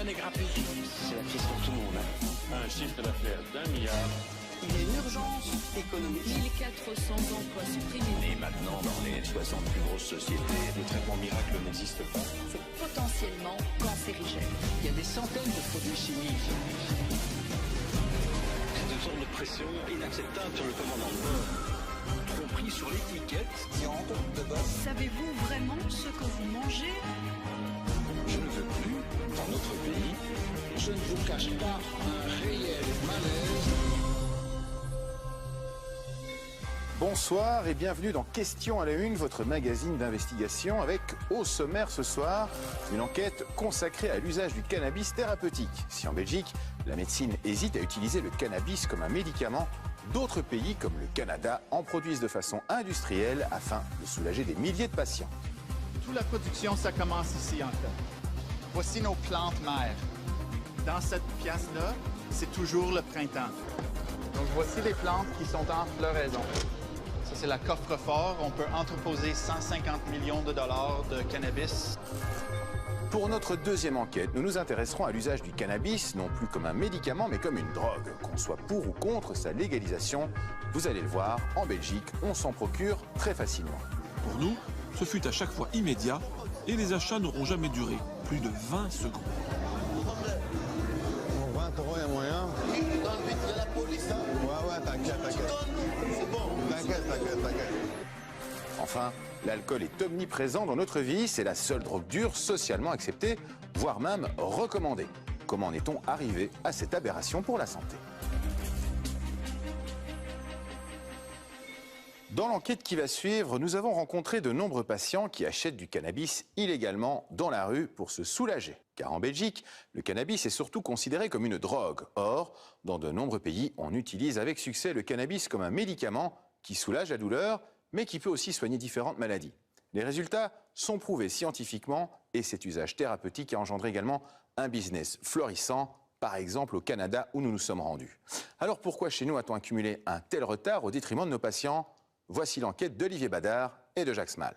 rien n'est gratuit. C'est la crise pour tout le monde. Un chiffre d'affaires d'1 milliard. Il y a une urgence économique. 1400 emplois supprimés. Et maintenant, dans les 60 plus grosses sociétés, Le traitement miracle n'existe pas. C'est potentiellement cancérigène. Il y a des centaines de produits chimiques. c'est une forme de pression inacceptable sur le commandant de bord. Compris sur l'étiquette. Viande de bœuf. Savez-vous vraiment ce que vous mangez? Je ne veux plus, dans notre pays, Je ne vous cache pas un réel malaise. Bonsoir et bienvenue dans Questions à la Une, votre magazine d'investigation avec au sommaire ce soir une enquête consacrée à l'usage du cannabis thérapeutique. Si en Belgique, la médecine hésite à utiliser le cannabis comme un médicament, d'autres pays comme le Canada en produisent de façon industrielle afin de soulager des milliers de patients. Toute la production, ça commence ici en fait. Voici nos plantes mères. Dans cette pièce-là, c'est toujours le printemps. Donc voici les plantes qui sont en floraison. Ça, c'est la coffre-fort. On peut entreposer 150 millions de dollars de cannabis. Pour notre deuxième enquête, nous nous intéresserons à l'usage du cannabis, non plus comme un médicament, mais comme une drogue. Qu'on soit pour ou contre sa légalisation, vous allez le voir, en Belgique, on s'en procure très facilement. Pour nous, ce fut à chaque fois immédiat et les achats n'auront jamais duré plus de 20 secondes. Bon, 20 €, il y a moyen. Dans le but de la police, hein. Ouais, t'inquiète. C'est bon. T'inquiète. Enfin, l'alcool est omniprésent dans notre vie, c'est la seule drogue dure socialement acceptée, voire même recommandée. Comment en est-on arrivé à cette aberration pour la santé ? Dans l'enquête qui va suivre, nous avons rencontré de nombreux patients qui achètent du cannabis illégalement dans la rue pour se soulager. Car en Belgique, le cannabis est surtout considéré comme une drogue. Or, dans de nombreux pays, on utilise avec succès le cannabis comme un médicament qui soulage la douleur, mais qui peut aussi soigner différentes maladies. Les résultats sont prouvés scientifiquement et cet usage thérapeutique a engendré également un business florissant, par exemple au Canada où nous nous sommes rendus. Alors pourquoi chez nous a-t-on accumulé un tel retard au détriment de nos patients ? Voici l'enquête d'Olivier Badard et de Jacques Smal.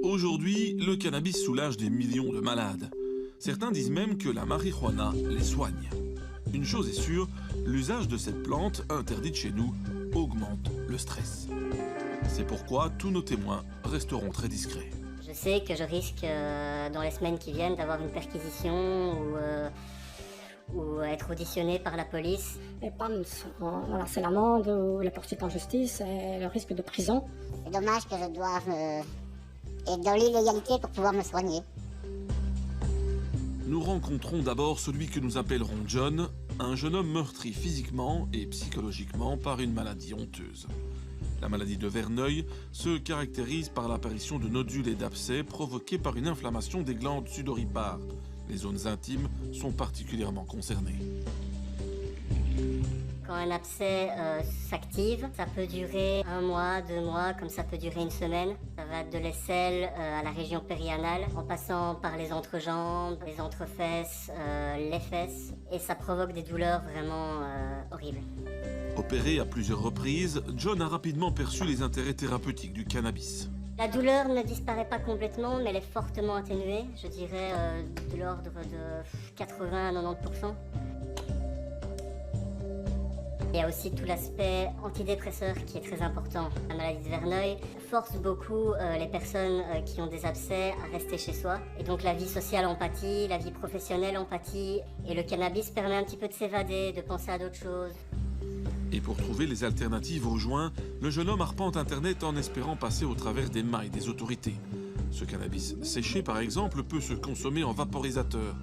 Aujourd'hui, le cannabis soulage des millions de malades. Certains disent même que la marijuana les soigne. Une chose est sûre, l'usage de cette plante, interdite chez nous, augmente le stress. C'est pourquoi tous nos témoins resteront très discrets. Je sais que je risque, dans les semaines qui viennent, d'avoir une perquisition ou être auditionné par la police. Les peines, c'est l'amende ou la poursuite en justice et le risque de prison. C'est dommage que je doive être dans l'illégalité pour pouvoir me soigner. Nous rencontrons d'abord celui que nous appellerons John, un jeune homme meurtri physiquement et psychologiquement par une maladie honteuse. La maladie de Verneuil se caractérise par l'apparition de nodules et d'abcès provoqués par une inflammation des glandes sudoripares. Les zones intimes sont particulièrement concernées. Quand un abcès s'active, ça peut durer 1 mois, 2 mois, comme ça peut durer une semaine. Ça va de l'aisselle à la région périanale, en passant par les entrejambes, les entrefesses, les fesses. Et ça provoque des douleurs vraiment horribles. Opéré à plusieurs reprises, John a rapidement perçu les intérêts thérapeutiques du cannabis. La douleur ne disparaît pas complètement, mais elle est fortement atténuée. Je dirais de l'ordre de 80 à 90%. Il y a aussi tout l'aspect antidépresseur qui est très important. La maladie de Verneuil force beaucoup les personnes qui ont des abcès à rester chez soi. Et donc la vie sociale en pâtit, la vie professionnelle en pâtit. Et le cannabis permet un petit peu de s'évader, de penser à d'autres choses. Et pour trouver les alternatives aux joints, le jeune homme arpente Internet en espérant passer au travers des mailles des autorités. Ce cannabis séché, par exemple, peut se consommer en vaporisateur.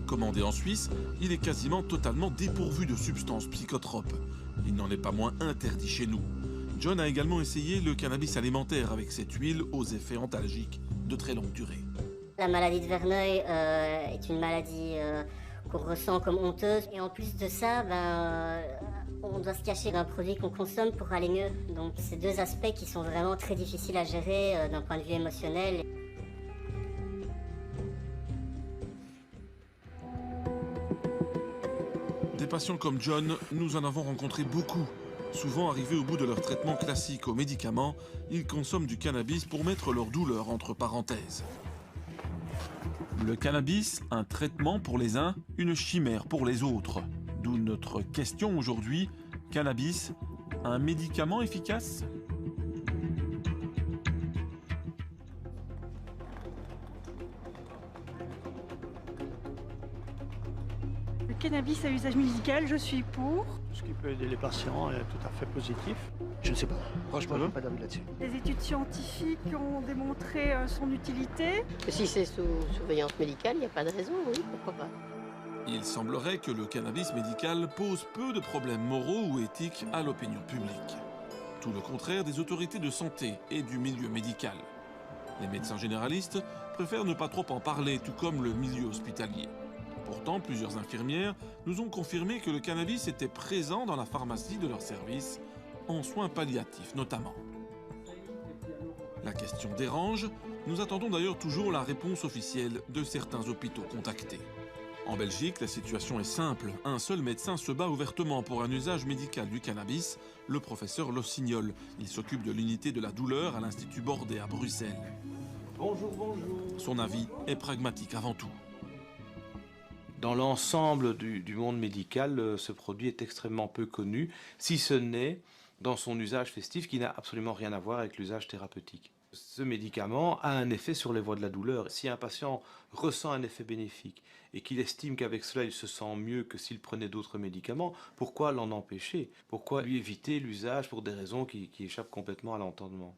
Commandé en Suisse, il est quasiment totalement dépourvu de substances psychotropes. Il n'en est pas moins interdit chez nous. John a également essayé le cannabis alimentaire avec cette huile aux effets antalgiques de très longue durée. La maladie de Verneuil est une maladie qu'on ressent comme honteuse. Et en plus de ça, on doit se cacher d'un produit qu'on consomme pour aller mieux. Donc c'est deux aspects qui sont vraiment très difficiles à gérer d'un point de vue émotionnel. Des patients comme John, nous en avons rencontré beaucoup. Souvent arrivés au bout de leur traitement classique aux médicaments, ils consomment du cannabis pour mettre leur douleur entre parenthèses. Le cannabis, un traitement pour les uns, une chimère pour les autres. D'où notre question aujourd'hui, cannabis, un médicament efficace ? Le cannabis à usage médical, je suis pour. Ce qui peut aider les patients est tout à fait positif. Je ne sais pas. Franchement, je n'ai pas d'avis là-dessus. Les études scientifiques ont démontré son utilité. Si c'est sous surveillance médicale, il n'y a pas de raison, oui, pourquoi pas. Il semblerait que le cannabis médical pose peu de problèmes moraux ou éthiques à l'opinion publique. Tout le contraire des autorités de santé et du milieu médical. Les médecins généralistes préfèrent ne pas trop en parler, tout comme le milieu hospitalier. Pourtant, plusieurs infirmières nous ont confirmé que le cannabis était présent dans la pharmacie de leur service, en soins palliatifs notamment. La question dérange, nous attendons d'ailleurs toujours la réponse officielle de certains hôpitaux contactés. En Belgique, la situation est simple. Un seul médecin se bat ouvertement pour un usage médical du cannabis, le professeur Lossignol. Il s'occupe de l'unité de la douleur à l'Institut Bordet à Bruxelles. Bonjour, bonjour. Son avis est pragmatique avant tout. Dans l'ensemble du monde médical, ce produit est extrêmement peu connu, si ce n'est dans son usage festif qui n'a absolument rien à voir avec l'usage thérapeutique. Ce médicament a un effet sur les voies de la douleur. Si un patient ressent un effet bénéfique et qu'il estime qu'avec cela il se sent mieux que s'il prenait d'autres médicaments, pourquoi l'en empêcher? Pourquoi lui éviter l'usage pour des raisons qui échappent complètement à l'entendement?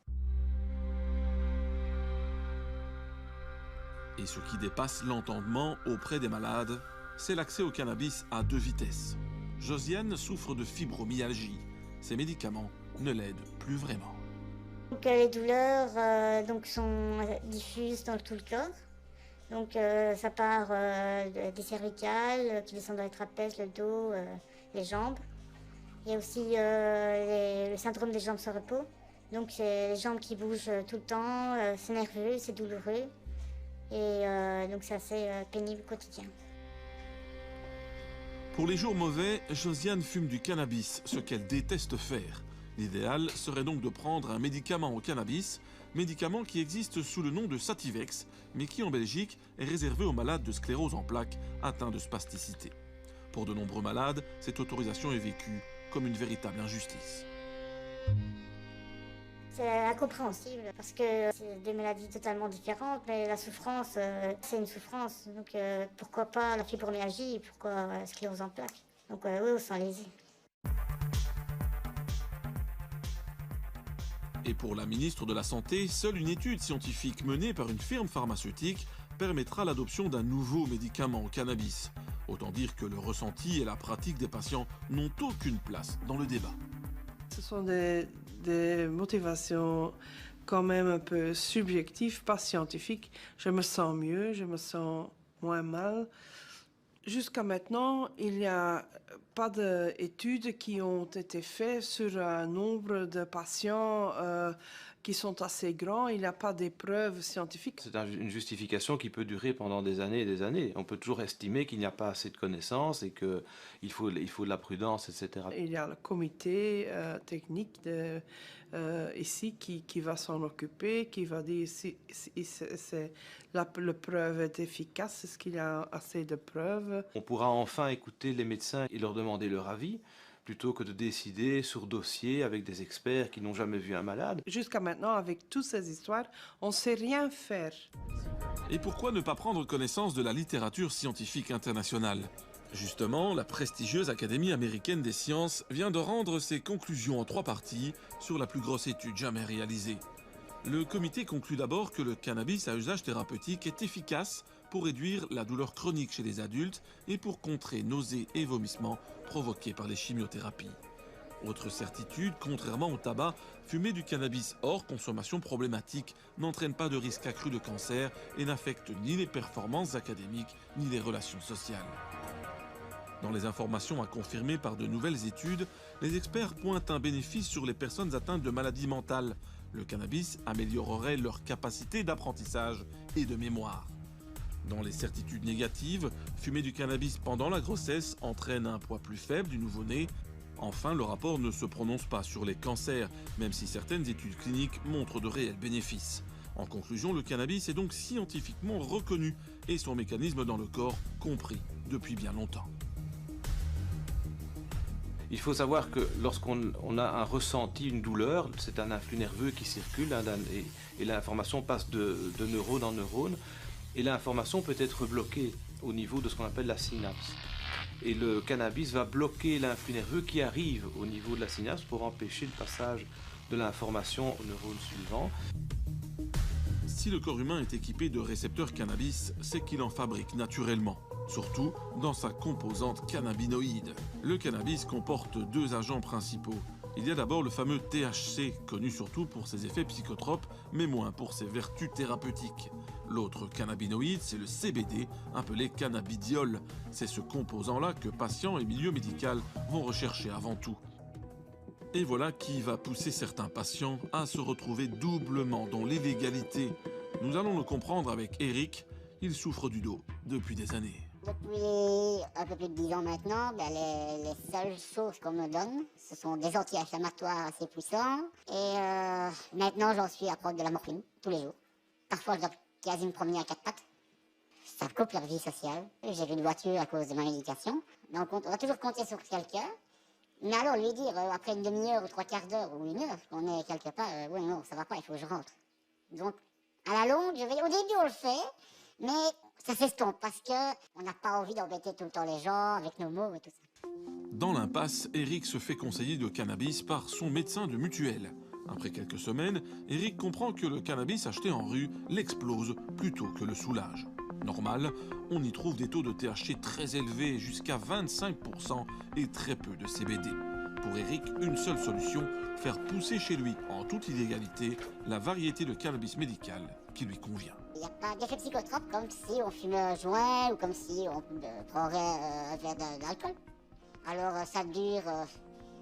Et ce qui dépasse l'entendement auprès des malades, c'est l'accès au cannabis à 2 vitesses. Josiane souffre de fibromyalgie. Ces médicaments ne l'aident plus vraiment. Donc, les douleurs sont diffuses dans tout le corps. Donc ça part des cervicales qui descendent dans les trapèzes, le dos, les jambes. Il y a aussi le syndrome des jambes sans repos. Donc c'est les jambes qui bougent tout le temps, c'est nerveux, c'est douloureux. Et donc c'est assez pénible au quotidien. Pour les jours mauvais, Josiane fume du cannabis, ce qu'elle déteste faire. L'idéal serait donc de prendre un médicament au cannabis, médicament qui existe sous le nom de Sativex, mais qui en Belgique est réservé aux malades de sclérose en plaques atteints de spasticité. Pour de nombreux malades, cette autorisation est vécue comme une véritable injustice. C'est incompréhensible parce que c'est des maladies totalement différentes, mais la souffrance, c'est une souffrance. Donc pourquoi pas la fibromyalgie et pourquoi la sclérose en plaques? Donc oui, on s'en lésé. Et pour la ministre de la Santé, seule une étude scientifique menée par une firme pharmaceutique permettra l'adoption d'un nouveau médicament au cannabis. Autant dire que le ressenti et la pratique des patients n'ont aucune place dans le débat. Ce sont des motivations quand même un peu subjectives, pas scientifiques. Je me sens mieux, je me sens moins mal. Jusqu'à maintenant, il n'y a pas d'études qui ont été faites sur un nombre de patients qui sont assez grands. Il n'y a pas d'épreuves scientifiques. C'est une justification qui peut durer pendant des années et des années. On peut toujours estimer qu'il n'y a pas assez de connaissances et qu'il faut de la prudence, etc. Il y a le comité technique ici qui va s'en occuper, qui va dire si la preuve est efficace, est-ce qu'il y a assez de preuves. On pourra enfin écouter les médecins et leur demander leur avis, plutôt que de décider sur dossier avec des experts qui n'ont jamais vu un malade. Jusqu'à maintenant, avec toutes ces histoires, on ne sait rien faire. Et pourquoi ne pas prendre connaissance de la littérature scientifique internationale? Justement, la prestigieuse Académie américaine des sciences vient de rendre ses conclusions en 3 parties sur la plus grosse étude jamais réalisée. Le comité conclut d'abord que le cannabis à usage thérapeutique est efficace pour réduire la douleur chronique chez les adultes et pour contrer nausées et vomissements provoqués par les chimiothérapies. Autre certitude, contrairement au tabac, fumer du cannabis hors consommation problématique n'entraîne pas de risque accru de cancer et n'affecte ni les performances académiques ni les relations sociales. Dans les informations à confirmer par de nouvelles études, les experts pointent un bénéfice sur les personnes atteintes de maladies mentales. Le cannabis améliorerait leur capacité d'apprentissage et de mémoire. Dans les certitudes négatives, fumer du cannabis pendant la grossesse entraîne un poids plus faible du nouveau-né. Enfin, le rapport ne se prononce pas sur les cancers, même si certaines études cliniques montrent de réels bénéfices. En conclusion, le cannabis est donc scientifiquement reconnu et son mécanisme dans le corps compris depuis bien longtemps. Il faut savoir que lorsqu'on a un ressenti, une douleur, c'est un influx nerveux qui circule et l'information passe de neurone en neurone et l'information peut être bloquée au niveau de ce qu'on appelle la synapse. Et le cannabis va bloquer l'influx nerveux qui arrive au niveau de la synapse pour empêcher le passage de l'information au neurone suivant. Si le corps humain est équipé de récepteurs cannabis, c'est qu'il en fabrique naturellement, surtout dans sa composante cannabinoïde. Le cannabis comporte deux agents principaux. Il y a d'abord le fameux THC, connu surtout pour ses effets psychotropes, mais moins pour ses vertus thérapeutiques. L'autre cannabinoïde, c'est le CBD, appelé cannabidiol. C'est ce composant-là que patients et milieu médical vont rechercher avant tout. Et voilà qui va pousser certains patients à se retrouver doublement dans l'illégalité. Nous allons le comprendre avec Eric. Il souffre du dos depuis des années. Depuis un peu plus de 10 ans maintenant, les seules choses qu'on me donne, ce sont des anti-inflammatoires assez puissants. Et maintenant, j'en suis à prendre de la morphine tous les jours. Parfois, je dois quasi me promener à 4 pattes. Ça coupe la vie sociale. J'ai plus de voiture à cause de ma médication. Donc, on va toujours compter sur quelqu'un. Mais alors, lui dire, après une demi-heure ou 3/4 d'heure ou 1 heure, qu'on est quelque part, oui, non, ça va pas, il faut que je rentre. Donc, à la longue, au début, on le fait, mais ça s'estompe parce qu'on n'a pas envie d'embêter tout le temps les gens avec nos mots et tout ça. Dans l'impasse, Eric se fait conseiller de cannabis par son médecin de mutuelle. Après quelques semaines, Eric comprend que le cannabis acheté en rue l'explose plutôt que le soulage. Normal, on y trouve des taux de THC très élevés, jusqu'à 25%, et très peu de CBD. Pour Eric, une seule solution, faire pousser chez lui, en toute illégalité, la variété de cannabis médical qui lui convient. Il n'y a pas d'effet psychotrope comme si on fumait un joint ou comme si on prendrait un verre d'alcool. Alors ça dure,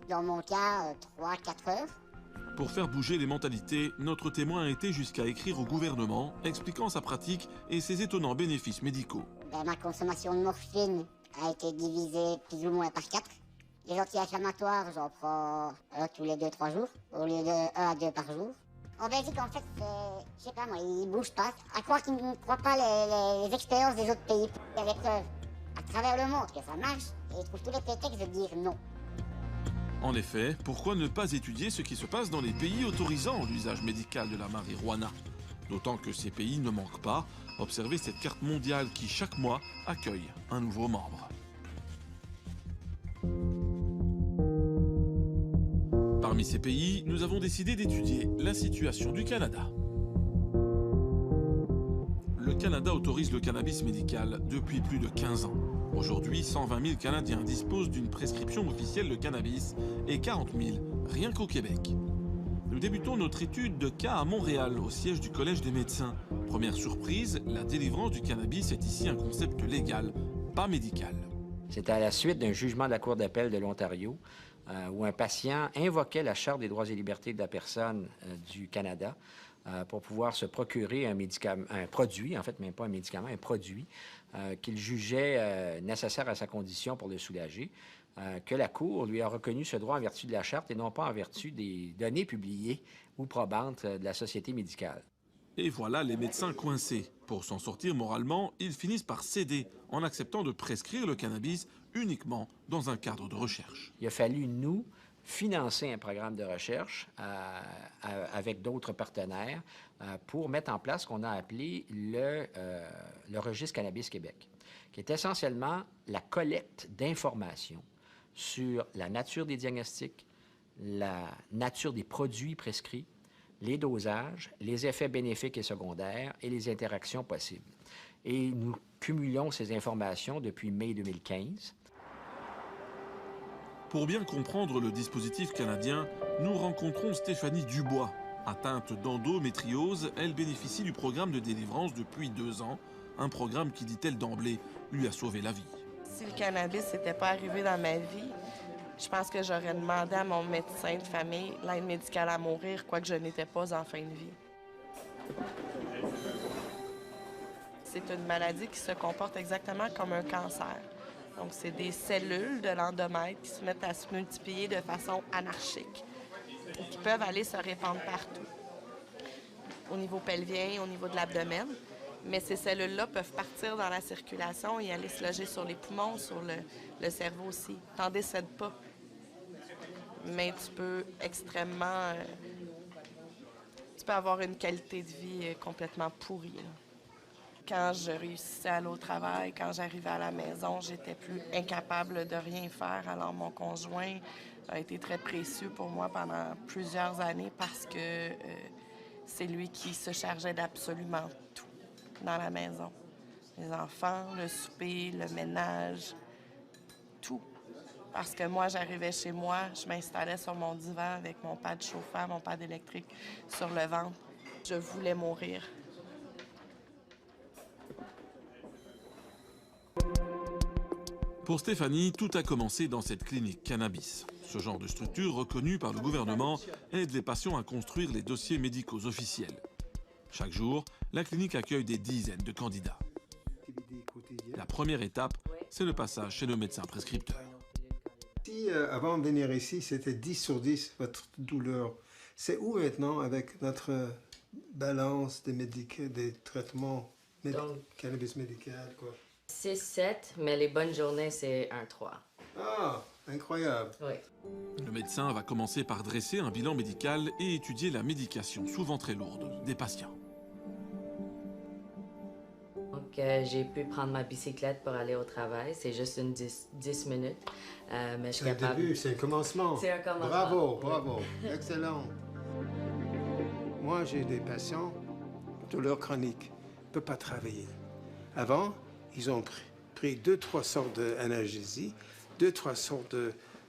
dans mon cas, 3-4 heures. Pour faire bouger les mentalités, notre témoin a été jusqu'à écrire au gouvernement, expliquant sa pratique et ses étonnants bénéfices médicaux. Ma consommation de morphine a été divisée plus ou moins par 4. Les anti-inflammatoires, j'en prends tous les 2-3 jours, au lieu de 1 à 2 par jour. En Belgique, en fait, je sais pas moi, ils ne bougent pas. À croire qu'ils ne croient pas les expériences des autres pays. Il y a des preuves à travers le monde que ça marche, et ils trouvent tous les prétextes de dire non. En effet, pourquoi ne pas étudier ce qui se passe dans les pays autorisant l'usage médical de la marijuana? D'autant que ces pays ne manquent pas. Observez cette carte mondiale qui, chaque mois, accueille un nouveau membre. Parmi ces pays, nous avons décidé d'étudier la situation du Canada. Le Canada autorise le cannabis médical depuis plus de 15 ans. Aujourd'hui, 120 000 Canadiens disposent d'une prescription officielle de cannabis et 40 000 rien qu'au Québec. Nous débutons notre étude de cas à Montréal, au siège du Collège des médecins. Première surprise, la délivrance du cannabis est ici un concept légal, pas médical. C'est à la suite d'un jugement de la Cour d'appel de l'Ontario où un patient invoquait la Charte des droits et libertés de la personne du Canada pour pouvoir se procurer un produit, en fait, même pas un médicament, un produit qu'il jugeait nécessaire à sa condition pour le soulager, que la Cour lui a reconnu ce droit en vertu de la Charte et non pas en vertu des données publiées ou probantes de la Société médicale. Et voilà les médecins coincés. Pour s'en sortir moralement, ils finissent par céder en acceptant de prescrire le cannabis uniquement dans un cadre de recherche. Il a fallu, nous, financer un programme de recherche avec d'autres partenaires pour mettre en place ce qu'on a appelé le Registre Cannabis Québec, qui est essentiellement la collecte d'informations sur la nature des diagnostics, la nature des produits prescrits, les dosages, les effets bénéfiques et secondaires et les interactions possibles. Et nous cumulons ces informations depuis mai 2015. Pour bien comprendre le dispositif canadien, nous rencontrons Stéphanie Dubois. Atteinte d'endométriose, elle bénéficie du programme de délivrance depuis 2 ans, un programme qui, dit-elle d'emblée, lui a sauvé la vie. Si le cannabis n'était pas arrivé dans ma vie, je pense que j'aurais demandé à mon médecin de famille l'aide médicale à mourir, quoique je n'étais pas en fin de vie. C'est une maladie qui se comporte exactement comme un cancer. Donc, c'est des cellules de l'endomètre qui se mettent à se multiplier de façon anarchique et qui peuvent aller se répandre partout, au niveau pelvien, au niveau de l'abdomen. Mais ces cellules-là peuvent partir dans la circulation et aller se loger sur les poumons, sur le cerveau aussi. T'en décèdes pas. Mais tu peux extrêmement... tu peux avoir une qualité de vie complètement pourrie, là. Quand je réussissais à aller au travail, quand j'arrivais à la maison, j'étais plus incapable de rien faire. Alors mon conjoint a été très précieux pour moi pendant plusieurs années parce que c'est lui qui se chargeait d'absolument tout dans la maison. Les enfants, le souper, le ménage, tout. Parce que moi, j'arrivais chez moi, je m'installais sur mon divan avec mon pad chauffant, mon pad électrique sur le ventre. Je voulais mourir. Pour Stéphanie, tout a commencé dans cette clinique cannabis. Ce genre de structure reconnue par le gouvernement aide les patients à construire les dossiers médicaux officiels. Chaque jour, la clinique accueille des dizaines de candidats. La première étape, c'est le passage chez le médecin prescripteur. Si avant de venir ici, c'était 10 sur 10, votre douleur, c'est où maintenant avec notre balance des traitements cannabis médical, quoi? 6-7, mais les bonnes journées, c'est 1-3. Ah, incroyable. Oui. Le médecin va commencer par dresser un bilan médical et étudier la médication, souvent très lourde, des patients. Donc, j'ai pu prendre ma bicyclette pour aller au travail. C'est juste une 10 minutes. Mais je suis capable... C'est un début, c'est un commencement. C'est un commencement. Bravo, bravo. Excellent. Moi, j'ai des patients, douleur chronique, ne peuvent pas travailler. Avant, ils ont pris 2-3 sortes d'analgésie, 2-3 sortes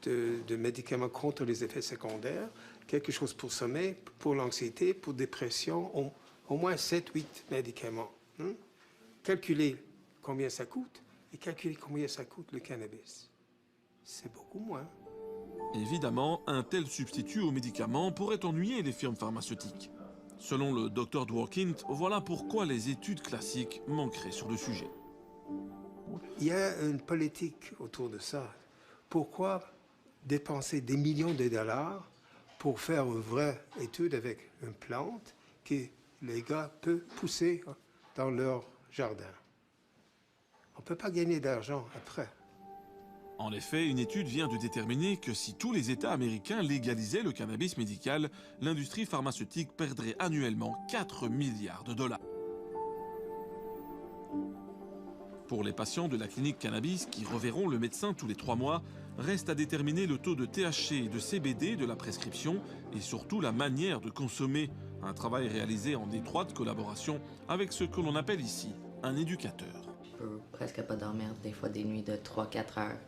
de médicaments contre les effets secondaires, quelque chose pour sommeil, pour l'anxiété, pour dépression, au moins 7-8 médicaments. Calculez combien ça coûte et calculez combien ça coûte le cannabis. C'est beaucoup moins. Évidemment, un tel substitut aux médicaments pourrait ennuyer les firmes pharmaceutiques. Selon le Dr Dworkin, voilà pourquoi les études classiques manqueraient sur le sujet. Il y a une politique autour de ça. Pourquoi dépenser des millions de dollars pour faire une vraie étude avec une plante que les gars peuvent pousser dans leur jardin? On ne peut pas gagner d'argent après. En effet, une étude vient de déterminer que si tous les États américains légalisaient le cannabis médical, l'industrie pharmaceutique perdrait annuellement 4 milliards de dollars. Pour les patients de la clinique cannabis qui reverront le médecin tous les 3 mois, reste à déterminer le taux de THC et de CBD de la prescription et surtout la manière de consommer. Un travail réalisé en étroite collaboration avec ce que l'on appelle ici un éducateur. Je peux presque pas dormir, des fois des nuits de 3-4 heures.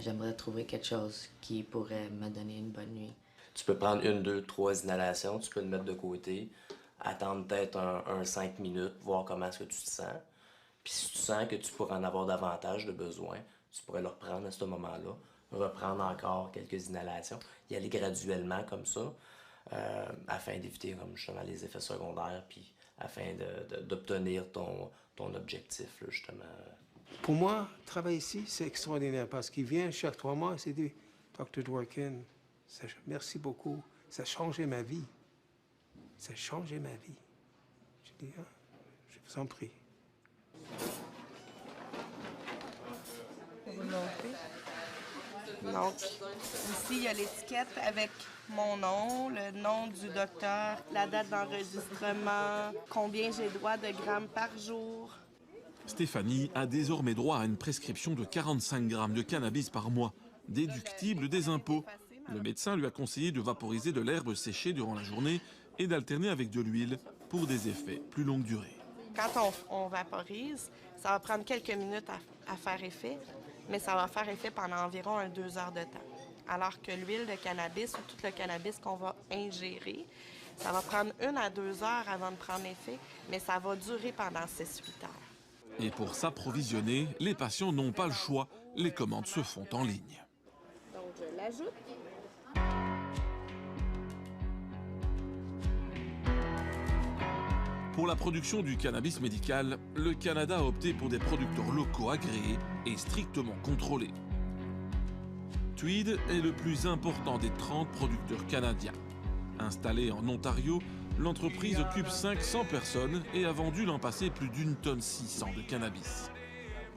J'aimerais trouver quelque chose qui pourrait me donner une bonne nuit. Tu peux prendre 1, 2, 3 inhalations, tu peux le mettre de côté, attendre peut-être un 5 minutes, voir comment est-ce que tu te sens. Puis si tu sens que tu pourrais en avoir davantage de besoin, tu pourrais le reprendre à ce moment-là, reprendre encore quelques inhalations, y aller graduellement comme ça, afin d'éviter comme justement les effets secondaires, puis afin d'obtenir ton objectif, là, justement. Pour moi, travailler ici, c'est extraordinaire parce qu'il vient chaque 3 mois et s'est dit, Dr. Dworkin, merci beaucoup, ça a changé ma vie. Ça a changé ma vie. Je dis, je vous en prie. Donc, ici, il y a l'étiquette avec mon nom, le nom du docteur, la date d'enregistrement, combien j'ai droit de grammes par jour. Stéphanie a désormais droit à une prescription de 45 grammes de cannabis par mois, déductible des impôts. Le médecin lui a conseillé de vaporiser de l'herbe séchée durant la journée et d'alterner avec de l'huile pour des effets plus longue durée. Quand on vaporise, ça va prendre quelques minutes à faire effet, mais ça va faire effet pendant environ 2 heures de temps. Alors que l'huile de cannabis ou tout le cannabis qu'on va ingérer, ça va prendre 1 à 2 heures avant de prendre effet, mais ça va durer pendant 6-8 heures. Et pour s'approvisionner, les patients n'ont pas le choix. Les commandes se font en ligne. Donc, je l'ajoute. Pour la production du cannabis médical, le Canada a opté pour des producteurs locaux agréés et strictement contrôlée. Tweed est le plus important des 30 producteurs canadiens. Installée en Ontario, l'entreprise occupe 500 personnes et a vendu l'an passé plus d'1,6 tonne de cannabis.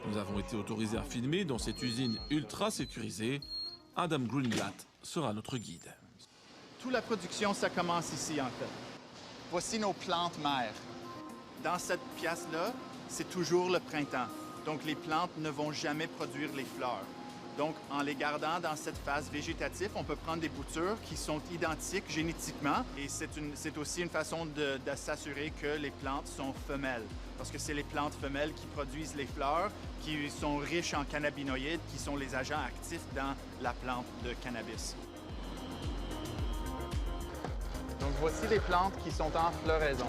Nous avons été autorisés à filmer dans cette usine ultra sécurisée. Adam Greenblatt sera notre guide. Toute la production, ça commence ici, en fait. Voici nos plantes mères. Dans cette pièce-là, c'est toujours le printemps. Donc, les plantes ne vont jamais produire les fleurs. Donc, en les gardant dans cette phase végétative, on peut prendre des boutures qui sont identiques génétiquement. Et c'est aussi une façon de s'assurer que les plantes sont femelles. Parce que c'est les plantes femelles qui produisent les fleurs, qui sont riches en cannabinoïdes, qui sont les agents actifs dans la plante de cannabis. Donc, voici les plantes qui sont en floraison.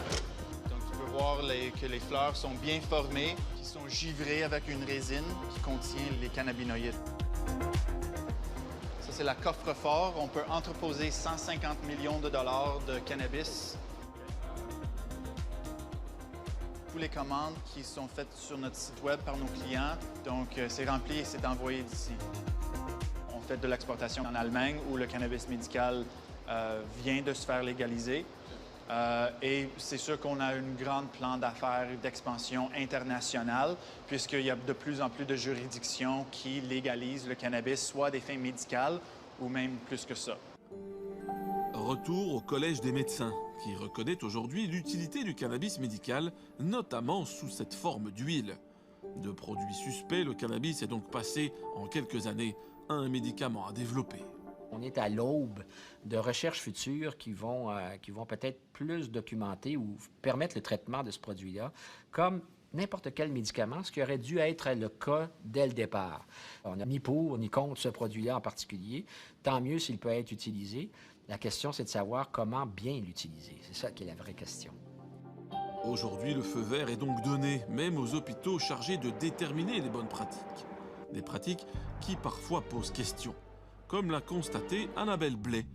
Donc, tu peux voir que les fleurs sont bien formées, qui sont givrées avec une résine qui contient les cannabinoïdes. Ça, c'est la coffre-fort. On peut entreposer 150 millions de dollars de cannabis. Toutes les commandes qui sont faites sur notre site web par nos clients, donc c'est rempli et c'est envoyé d'ici. On fait de l'exportation en Allemagne où le cannabis médical vient de se faire légaliser. Et c'est sûr qu'on a un grand plan d'affaires et d'expansion internationale, puisqu'il y a de plus en plus de juridictions qui légalisent le cannabis, soit à des fins médicales ou même plus que ça. Retour au Collège des médecins, qui reconnaît aujourd'hui l'utilité du cannabis médical, notamment sous cette forme d'huile. De produit suspect, le cannabis est donc passé, en quelques années, à un médicament à développer. On est à l'aube de recherches futures qui vont peut-être plus documenter ou permettre le traitement de ce produit-là, comme n'importe quel médicament, ce qui aurait dû être le cas dès le départ. On n'a ni pour ni contre ce produit-là en particulier. Tant mieux s'il peut être utilisé. La question, c'est de savoir comment bien l'utiliser. C'est ça qui est la vraie question. Aujourd'hui, le feu vert est donc donné, même aux hôpitaux chargés de déterminer les bonnes pratiques. Des pratiques qui parfois posent question, comme l'a constaté Annabelle Blais.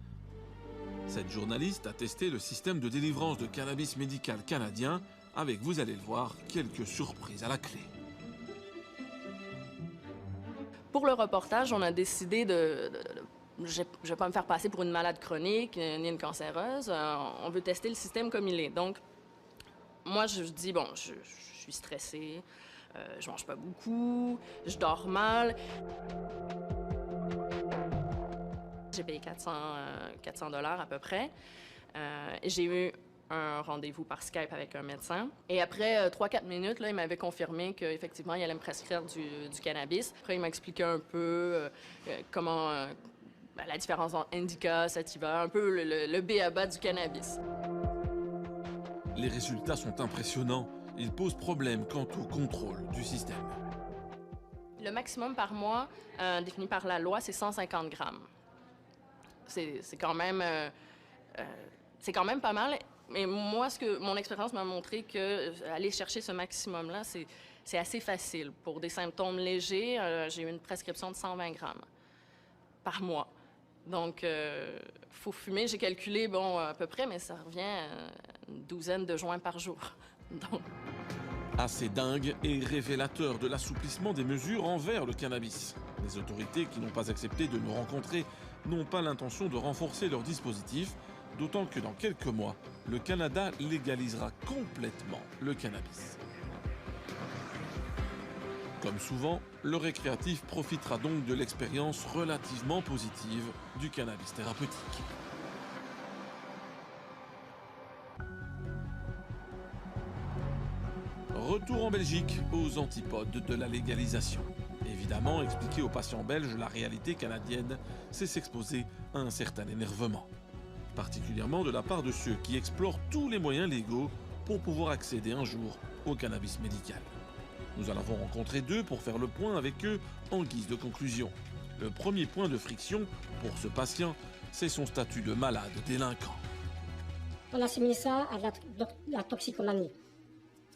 Cette journaliste a testé le système de délivrance de cannabis médical canadien, avec, vous allez le voir, quelques surprises à la clé. Pour le reportage, on a décidé je ne vais pas me faire passer pour une malade chronique ni une cancéreuse. On veut tester le système comme il est. Donc, moi, je dis, bon, je suis stressée, je mange pas beaucoup, je dors mal. J'ai payé 400 $ à peu près. J'ai eu un rendez-vous par Skype avec un médecin. Et après 3-4 minutes, là, il m'avait confirmé qu'effectivement, il allait me prescrire du cannabis. Après, il m'a expliqué un peu comment la différence entre indica, sativa, un peu le b.a.-ba du cannabis. Les résultats sont impressionnants. Ils posent problème quant au contrôle du système. Le maximum par mois, défini par la loi, c'est 150 grammes. C'est quand même pas mal. Mais moi, mon expérience m'a montré qu'aller chercher ce maximum-là, c'est assez facile. Pour des symptômes légers, j'ai eu une prescription de 120 grammes par mois. Donc, faut fumer. J'ai calculé, bon, à peu près, mais ça revient à une douzaine de joints par jour. Donc... Assez dingue et révélateur de l'assouplissement des mesures envers le cannabis. Les autorités qui n'ont pas accepté de nous rencontrer n'ont pas l'intention de renforcer leur dispositif, d'autant que dans quelques mois, le Canada légalisera complètement le cannabis. Comme souvent, le récréatif profitera donc de l'expérience relativement positive du cannabis thérapeutique. Retour en Belgique, aux antipodes de la légalisation. Évidemment, expliquer aux patients belges la réalité canadienne, c'est s'exposer à un certain énervement. Particulièrement de la part de ceux qui explorent tous les moyens légaux pour pouvoir accéder un jour au cannabis médical. Nous en avons rencontré deux pour faire le point avec eux en guise de conclusion. Le premier point de friction pour ce patient, c'est son statut de malade délinquant. On assimile ça à la toxicomanie.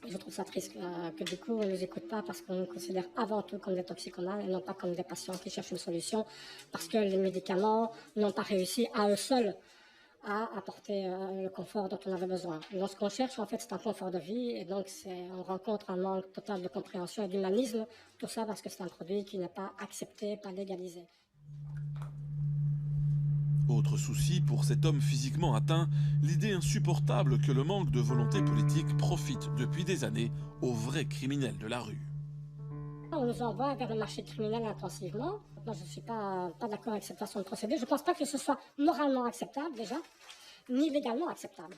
Je trouve ça triste que du coup, on ne nous écoute pas parce qu'on nous considère avant tout comme des toxicomanes et non pas comme des patients qui cherchent une solution parce que les médicaments n'ont pas réussi à eux seuls à apporter le confort dont on avait besoin. Donc ce qu'on cherche en fait c'est un confort de vie et donc on rencontre un manque total de compréhension et d'humanisme, tout ça parce que c'est un produit qui n'est pas accepté, pas légalisé. Autre souci pour cet homme physiquement atteint, l'idée insupportable que le manque de volonté politique profite depuis des années aux vrais criminels de la rue. On nous envoie vers le marché criminel intensivement. Moi, je ne suis pas d'accord avec cette façon de procéder. Je ne pense pas que ce soit moralement acceptable déjà, ni légalement acceptable.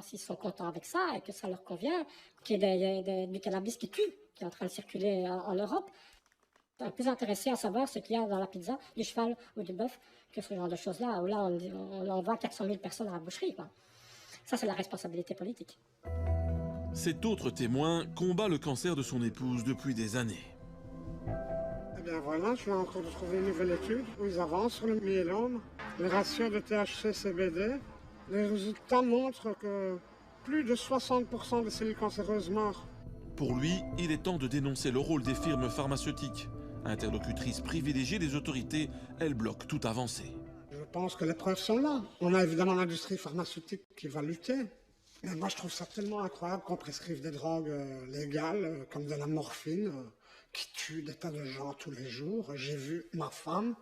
S'ils sont contents avec ça et que ça leur convient, qu'il y ait du cannabis qui tue, qui est en train de circuler en Europe, le plus intéressé à savoir ce qu'il y a dans la pizza, du cheval ou du bœuf, que ce genre de choses-là, où là on envoie 400 000 personnes à la boucherie, quoi. Ça, c'est la responsabilité politique. Cet autre témoin combat le cancer de son épouse depuis des années. Eh bien voilà, je viens encore de trouver une nouvelle étude où ils avancent sur le myélome, le ratio de THC-CBD. Les résultats montrent que plus de 60% des cellules cancéreuses meurent. Pour lui, il est temps de dénoncer le rôle des firmes pharmaceutiques. Interlocutrice privilégiée des autorités, elle bloque toute avancée. Je pense que les preuves sont là. On a évidemment l'industrie pharmaceutique qui va lutter. Mais moi, je trouve ça tellement incroyable qu'on prescrive des drogues légales, comme de la morphine, qui tue des tas de gens tous les jours. J'ai vu ma femme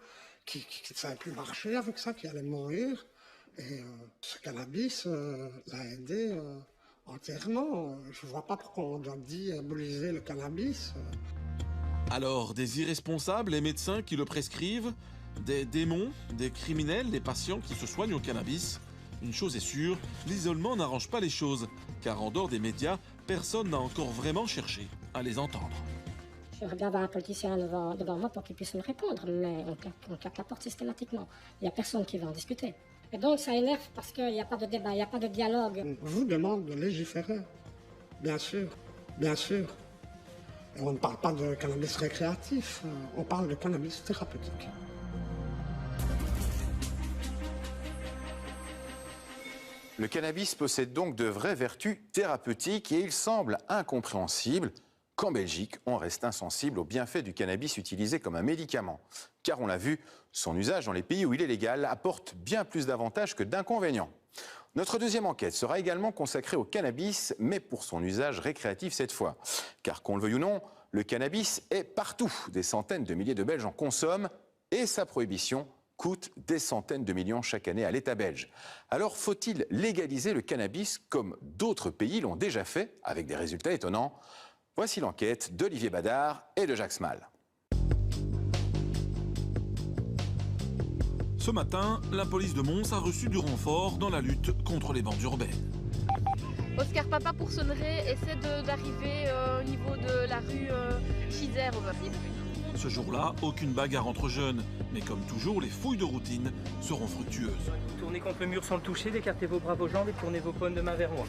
qui ne savait plus marcher avec ça, qui allait mourir. Et ce cannabis l'a aidé entièrement. Je ne vois pas pourquoi on doit diaboliser le cannabis. Alors, des irresponsables, les médecins qui le prescrivent, des démons, des criminels, des patients qui se soignent au cannabis. Une chose est sûre, l'isolement n'arrange pas les choses, car en dehors des médias, personne n'a encore vraiment cherché à les entendre. J'aimerais bien avoir un politicien devant moi pour qu'il puisse me répondre, mais on claque la porte systématiquement. Il n'y a personne qui veut en discuter. Et donc ça énerve parce qu'il n'y a pas de débat, il n'y a pas de dialogue. On vous demande de légiférer, bien sûr, bien sûr. Et on ne parle pas de cannabis récréatif, on parle de cannabis thérapeutique. Le cannabis possède donc de vraies vertus thérapeutiques et il semble incompréhensible qu'en Belgique, on reste insensible aux bienfaits du cannabis utilisé comme un médicament. Car on l'a vu, son usage dans les pays où il est légal apporte bien plus d'avantages que d'inconvénients. Notre deuxième enquête sera également consacrée au cannabis, mais pour son usage récréatif cette fois. Car qu'on le veuille ou non, le cannabis est partout. Des centaines de milliers de Belges en consomment et sa prohibition coûte des centaines de millions chaque année à l'État belge. Alors faut-il légaliser le cannabis comme d'autres pays l'ont déjà fait, avec des résultats étonnants? Voici l'enquête d'Olivier Badard et de Jacques Smal. Ce matin, la police de Mons a reçu du renfort dans la lutte contre les bandes urbaines. Oscar Papa pour Sonneray essaie d'arriver au niveau de la rue Chizer au possible. Ce jour-là, aucune bagarre entre jeunes, mais comme toujours, les fouilles de routine seront fructueuses. Tournez contre le mur sans le toucher, écartez vos bras, vos jambes et tournez vos pommes de main vers moi.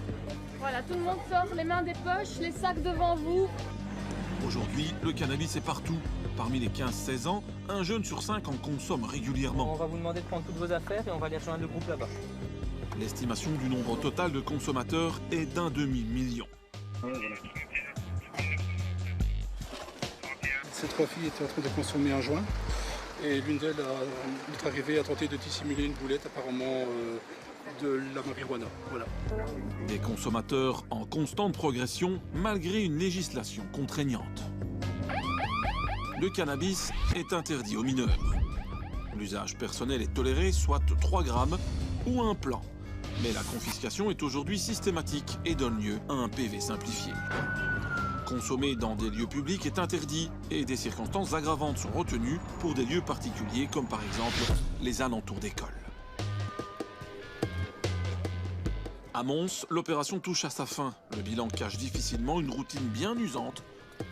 Voilà, tout le monde sort, les mains des poches, les sacs devant vous. Aujourd'hui, le cannabis est partout. Parmi les 15-16 ans, un jeune sur 5 en consomme régulièrement. On va vous demander de prendre toutes vos affaires et on va aller rejoindre le groupe là-bas. L'estimation du nombre total de consommateurs est d'1 demi-million. Ces trois filles étaient en train de consommer un joint et l'une d'elles est arrivée à tenter de dissimuler une boulette apparemment de la marijuana. Voilà. Des consommateurs en constante progression malgré une législation contraignante. Le cannabis est interdit aux mineurs. L'usage personnel est toléré, soit 3 grammes ou un plan. Mais la confiscation est aujourd'hui systématique et donne lieu à un PV simplifié. Consommer dans des lieux publics est interdit et des circonstances aggravantes sont retenues pour des lieux particuliers comme par exemple les alentours d'écoles. À Mons, l'opération touche à sa fin. Le bilan cache difficilement une routine bien usante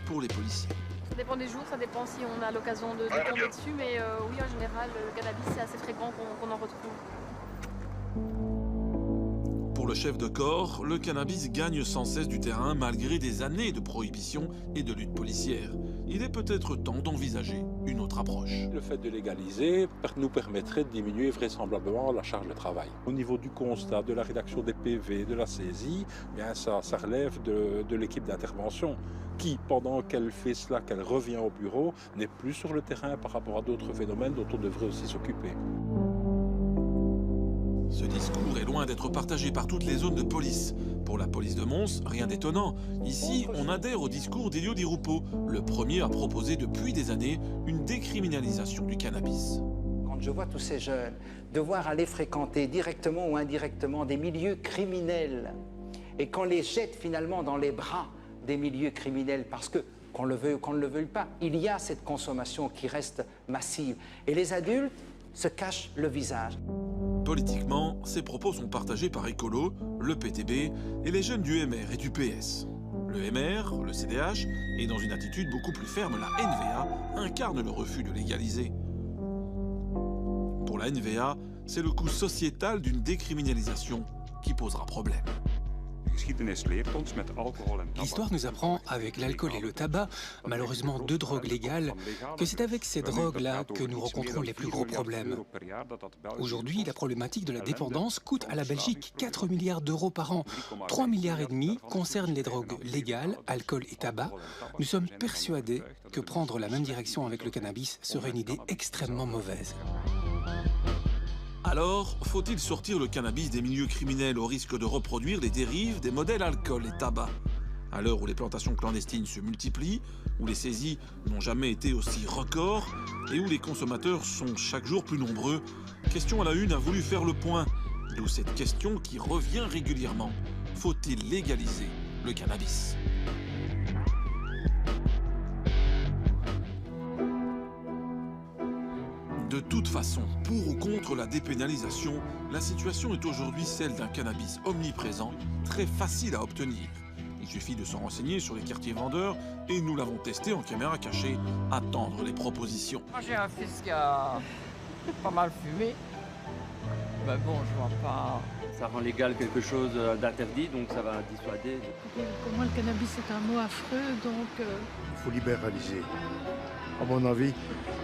pour les policiers. Ça dépend des jours, ça dépend si on a l'occasion de tomber dessus, mais oui, en général, le cannabis, c'est assez fréquent qu'on en retrouve. Pour le chef de corps, le cannabis gagne sans cesse du terrain malgré des années de prohibition et de lutte policière. Il est peut-être temps d'envisager une autre approche. Le fait de légaliser nous permettrait de diminuer vraisemblablement la charge de travail. Au niveau du constat, de la rédaction des PV, de la saisie, bien ça relève de l'équipe d'intervention qui, pendant qu'elle fait cela, qu'elle revient au bureau, n'est plus sur le terrain par rapport à d'autres phénomènes dont on devrait aussi s'occuper. Ce discours est loin d'être partagé par toutes les zones de police. Pour la police de Mons, rien d'étonnant. Ici, on adhère au discours d'Elio Di Rupo, le premier à proposer depuis des années une décriminalisation du cannabis. Quand je vois tous ces jeunes devoir aller fréquenter directement ou indirectement des milieux criminels et qu'on les jette finalement dans les bras des milieux criminels parce que, qu'on le veuille ou qu'on ne le veuille pas, il y a cette consommation qui reste massive. Et les adultes se cachent le visage. Politiquement, ces propos sont partagés par Écolo, le PTB et les jeunes du MR et du PS. Le MR, le CDH, et dans une attitude beaucoup plus ferme, la NVA, incarne le refus de légaliser. Pour la NVA, c'est le coût sociétal d'une décriminalisation qui posera problème. L'histoire nous apprend, avec l'alcool et le tabac, malheureusement deux drogues légales, que c'est avec ces drogues-là que nous rencontrons les plus gros problèmes. Aujourd'hui, la problématique de la dépendance coûte à la Belgique 4 milliards d'euros par an. 3,5 milliards concernent les drogues légales, alcool et tabac. Nous sommes persuadés que prendre la même direction avec le cannabis serait une idée extrêmement mauvaise. Alors, faut-il sortir le cannabis des milieux criminels au risque de reproduire les dérives des modèles alcool et tabac? À l'heure où les plantations clandestines se multiplient, où les saisies n'ont jamais été aussi records et où les consommateurs sont chaque jour plus nombreux, Question à la Une a voulu faire le point. D'où cette question qui revient régulièrement. Faut-il légaliser le cannabis? De toute façon, pour ou contre la dépénalisation, la situation est aujourd'hui celle d'un cannabis omniprésent, très facile à obtenir. Il suffit de se renseigner sur les quartiers vendeurs et nous l'avons testé en caméra cachée, attendre les propositions. Moi j'ai un fils qui a pas mal fumé, mais bon je vois pas... Ça rend légal quelque chose d'interdit, donc ça va dissuader. Pour moi le cannabis c'est un mot affreux, donc... Il faut libéraliser. À mon avis,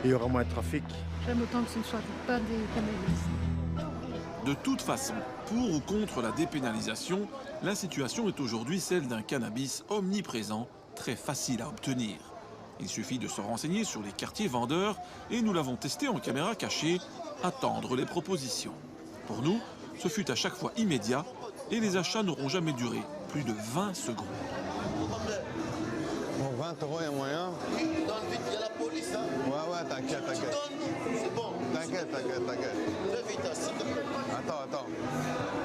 il y aura moins de trafic. J'aime autant que ce ne soit pas des cannabis. De toute façon, pour ou contre la dépénalisation, la situation est aujourd'hui celle d'un cannabis omniprésent, très facile à obtenir. Il suffit de se renseigner sur les quartiers vendeurs et nous l'avons testé en caméra cachée, attendre les propositions. Pour nous, ce fut à chaque fois immédiat et les achats n'auront jamais duré plus de 20 secondes. Bon, 20 €, il y a moyen. Oui, dans le vide, il y a la police. Hein. Ouais, t'inquiète, t'inquiète. C'est bon. T'inquiète. Fais vite, s'il te plaît. Attends.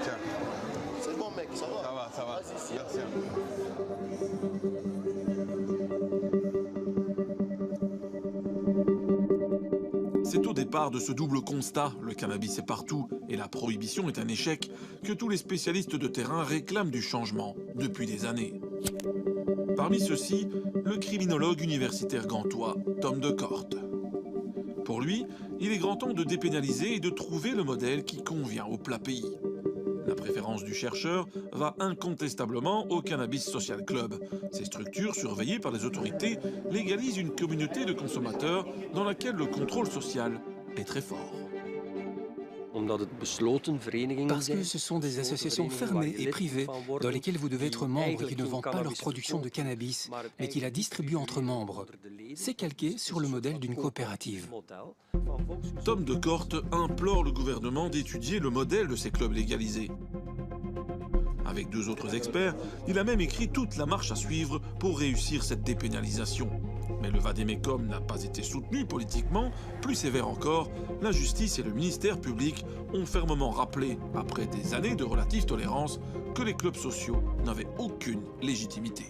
Tiens. C'est bon, mec, ça va. Ça va. Merci. C'est au départ de ce double constat, le cannabis est partout et la prohibition est un échec, que tous les spécialistes de terrain réclament du changement depuis des années. Parmi ceux-ci, le criminologue universitaire gantois Tom de Korte. Pour lui, il est grand temps de dépénaliser et de trouver le modèle qui convient au plat pays. La préférence du chercheur va incontestablement au Cannabis Social Club. Ces structures, surveillées par les autorités, légalisent une communauté de consommateurs dans laquelle le contrôle social est très fort. Parce que ce sont des associations fermées et privées dans lesquelles vous devez être membre et qui ne vendent pas leur production de cannabis, mais qui la distribuent entre membres. C'est calqué sur le modèle d'une coopérative. Tom de Korte implore le gouvernement d'étudier le modèle de ces clubs légalisés. Avec 2 autres experts, il a même écrit toute la marche à suivre pour réussir cette dépénalisation. Mais le vade-mecum n'a pas été soutenu politiquement. Plus sévère encore, la justice et le ministère public ont fermement rappelé, après des années de relative tolérance, que les clubs sociaux n'avaient aucune légitimité.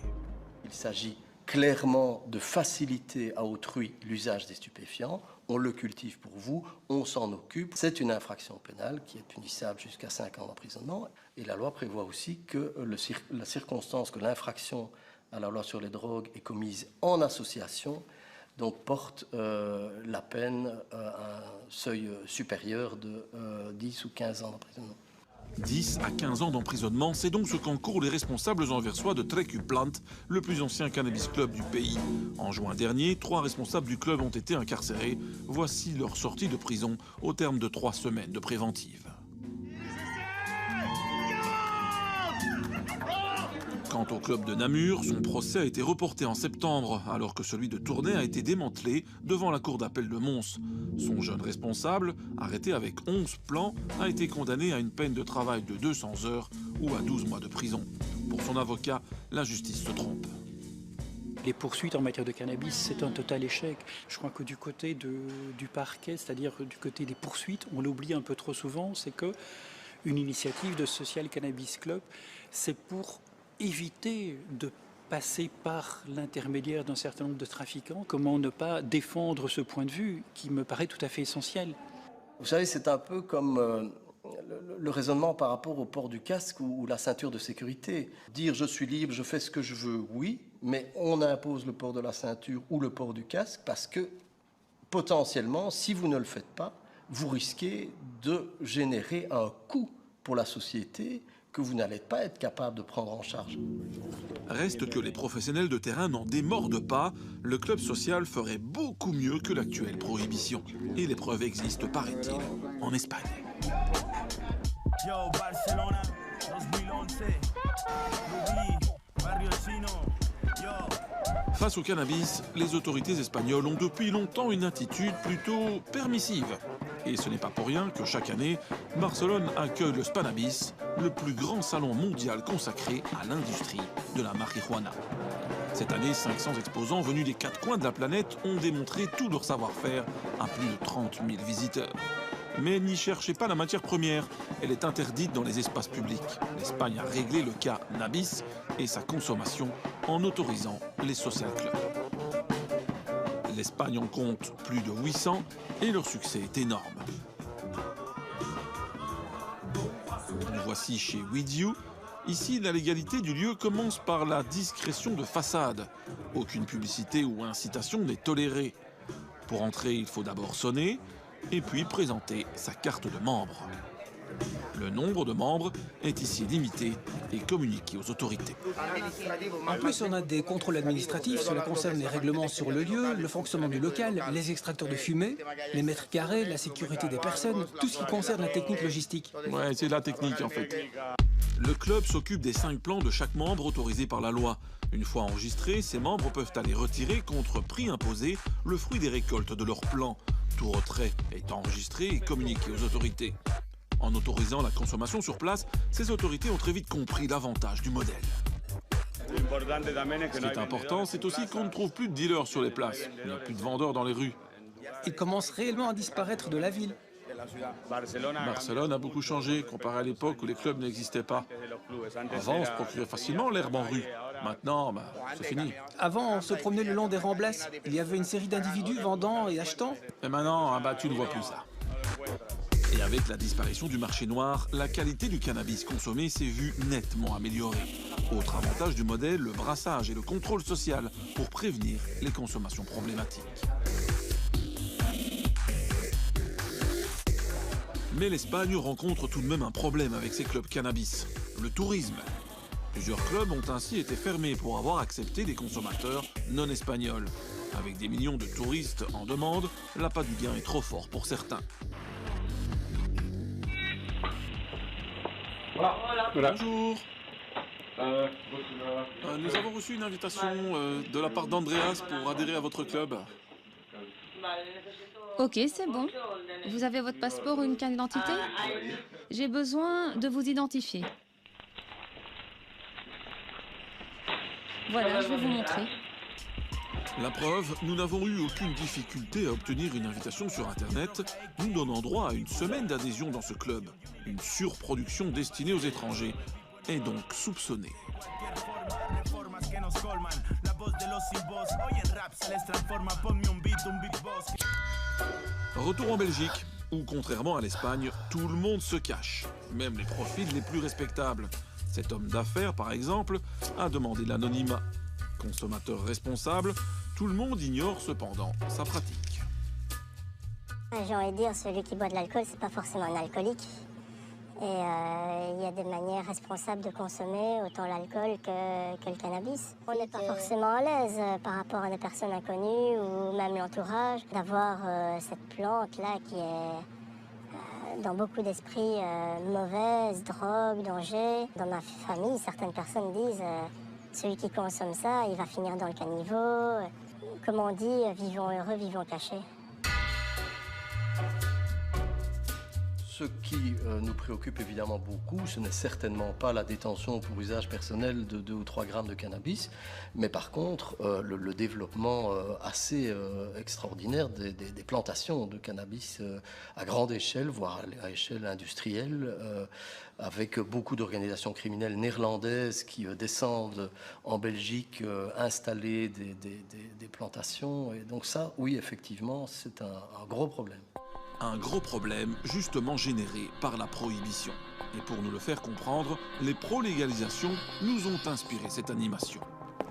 Il s'agit clairement de faciliter à autrui l'usage des stupéfiants. On le cultive pour vous, on s'en occupe. C'est une infraction pénale qui est punissable jusqu'à 5 ans d'emprisonnement. Et la loi prévoit aussi que la circonstance que l'infraction à la loi sur les drogues est commise en association, donc porte la peine à un seuil supérieur de 10 ou 15 ans d'emprisonnement. 10 à 15 ans d'emprisonnement, c'est donc ce qu'encourent les responsables anversois de Trekuplant, le plus ancien cannabis club du pays. En juin dernier, 3 responsables du club ont été incarcérés. Voici leur sortie de prison au terme de 3 semaines de préventive. Quant au club de Namur, son procès a été reporté en septembre, alors que celui de Tournai a été démantelé devant la cour d'appel de Mons. Son jeune responsable, arrêté avec 11 plans, a été condamné à une peine de travail de 200 heures ou à 12 mois de prison. Pour son avocat, la justice se trompe. Les poursuites en matière de cannabis, c'est un total échec. Je crois que du côté du parquet, c'est-à-dire du côté des poursuites, on l'oublie un peu trop souvent, c'est que une initiative de Social Cannabis Club, c'est pour éviter de passer par l'intermédiaire d'un certain nombre de trafiquants. Comment ne pas défendre ce point de vue qui me paraît tout à fait essentiel. Vous savez, c'est un peu comme le raisonnement par rapport au port du casque ou la ceinture de sécurité. Dire je suis libre, je fais ce que je veux, oui, mais on impose le port de la ceinture ou le port du casque parce que potentiellement, si vous ne le faites pas, vous risquez de générer un coût pour la société que vous n'allez pas être capable de prendre en charge. Reste que les professionnels de terrain n'en démordent pas. Le club social ferait beaucoup mieux que l'actuelle prohibition. Et les preuves existent, paraît-il, en Espagne. Face au cannabis, les autorités espagnoles ont depuis longtemps une attitude plutôt permissive. Et ce n'est pas pour rien que chaque année, Barcelone accueille le Spanabis, le plus grand salon mondial consacré à l'industrie de la marijuana. Cette année, 500 exposants venus des 4 coins de la planète ont démontré tout leur savoir-faire à plus de 30 000 visiteurs. Mais n'y cherchez pas la matière première, elle est interdite dans les espaces publics. L'Espagne a réglé le cas Nabis et sa consommation en autorisant les social clubs. L'Espagne en compte plus de 800 et leur succès est énorme. Nous voici chez With You. Ici, la légalité du lieu commence par la discrétion de façade. Aucune publicité ou incitation n'est tolérée. Pour entrer, il faut d'abord sonner et puis présenter sa carte de membre. Le nombre de membres est ici limité et communiqué aux autorités. En plus, on a des contrôles administratifs. Cela concerne les règlements sur le lieu, le fonctionnement du local, les extracteurs de fumée, les mètres carrés, la sécurité des personnes, tout ce qui concerne la technique logistique. Ouais, c'est la technique en fait. Le club s'occupe des 5 plans de chaque membre autorisés par la loi. Une fois enregistrés, ces membres peuvent aller retirer contre prix imposé le fruit des récoltes de leur plan. Tout retrait est enregistré et communiqué aux autorités. En autorisant la consommation sur place, ces autorités ont très vite compris l'avantage du modèle. Ce qui est important, c'est aussi qu'on ne trouve plus de dealers sur les places. Il n'y a plus de vendeurs dans les rues. Ils commencent réellement à disparaître de la ville. Barcelone a beaucoup changé comparé à l'époque où les clubs n'existaient pas. Avant, on se procurait facilement l'herbe en rue. Maintenant, c'est fini. Avant, on se promenait le long des Ramblles. Il y avait une série d'individus vendant et achetant. Et maintenant, tu ne vois plus ça. Et avec la disparition du marché noir, la qualité du cannabis consommé s'est vue nettement améliorée. Autre avantage du modèle, le brassage et le contrôle social pour prévenir les consommations problématiques. Mais l'Espagne rencontre tout de même un problème avec ses clubs cannabis, le tourisme. Plusieurs clubs ont ainsi été fermés pour avoir accepté des consommateurs non espagnols. Avec des millions de touristes en demande, l'appât du gain est trop fort pour certains. Voilà. Bonjour. Nous avons reçu une invitation de la part d'Andreas pour adhérer à votre club. Ok, c'est bon. Vous avez votre passeport ou une carte d'identité? J'ai besoin de vous identifier. Voilà, je vais vous montrer. La preuve, nous n'avons eu aucune difficulté à obtenir une invitation sur Internet, nous donnant droit à une semaine d'adhésion dans ce club. Une surproduction destinée aux étrangers est donc soupçonnée. Retour en Belgique, où contrairement à l'Espagne, tout le monde se cache, même les profils les plus respectables. Cet homme d'affaires, par exemple, a demandé l'anonymat. Consommateur responsable, tout le monde ignore cependant sa pratique. J'ai envie de dire, celui qui boit de l'alcool, c'est pas forcément un alcoolique. Et il y a des manières responsables de consommer autant l'alcool que le cannabis. On n'est pas forcément à l'aise par rapport à des personnes inconnues ou même l'entourage d'avoir cette plante-là qui est dans beaucoup d'esprits mauvaise, drogue, danger. Dans ma famille, certaines personnes disent celui qui consomme ça, il va finir dans le caniveau. Comme on dit, vivons heureux, vivons cachés. Ce qui nous préoccupe évidemment beaucoup, ce n'est certainement pas la détention pour usage personnel de 2 ou 3 grammes de cannabis, mais par contre le développement assez extraordinaire des plantations de cannabis à grande échelle, voire à échelle industrielle, avec beaucoup d'organisations criminelles néerlandaises qui descendent en Belgique installer des plantations. Et donc ça, oui, effectivement, c'est un gros problème. Un gros problème justement généré par la prohibition. Et pour nous le faire comprendre, les pro-légalisations nous ont inspiré cette animation.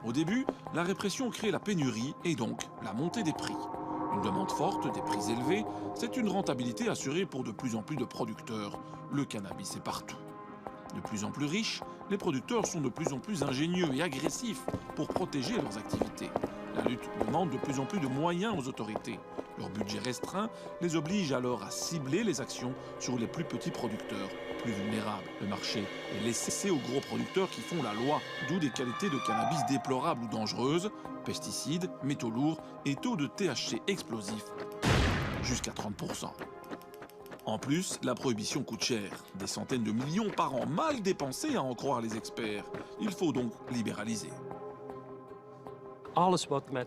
Au début, la répression crée la pénurie et donc la montée des prix. Une demande forte, des prix élevés, c'est une rentabilité assurée pour de plus en plus de producteurs. Le cannabis est partout. De plus en plus riches, les producteurs sont de plus en plus ingénieux et agressifs pour protéger leurs activités. La lutte demande de plus en plus de moyens aux autorités. Leur budget restreint les oblige alors à cibler les actions sur les plus petits producteurs, plus vulnérables. Le marché est laissé aux gros producteurs qui font la loi, d'où des qualités de cannabis déplorables ou dangereuses, pesticides, métaux lourds et taux de THC explosifs, jusqu'à 30%. En plus, la prohibition coûte cher, des centaines de millions par an mal dépensés à en croire les experts. Il faut donc libéraliser.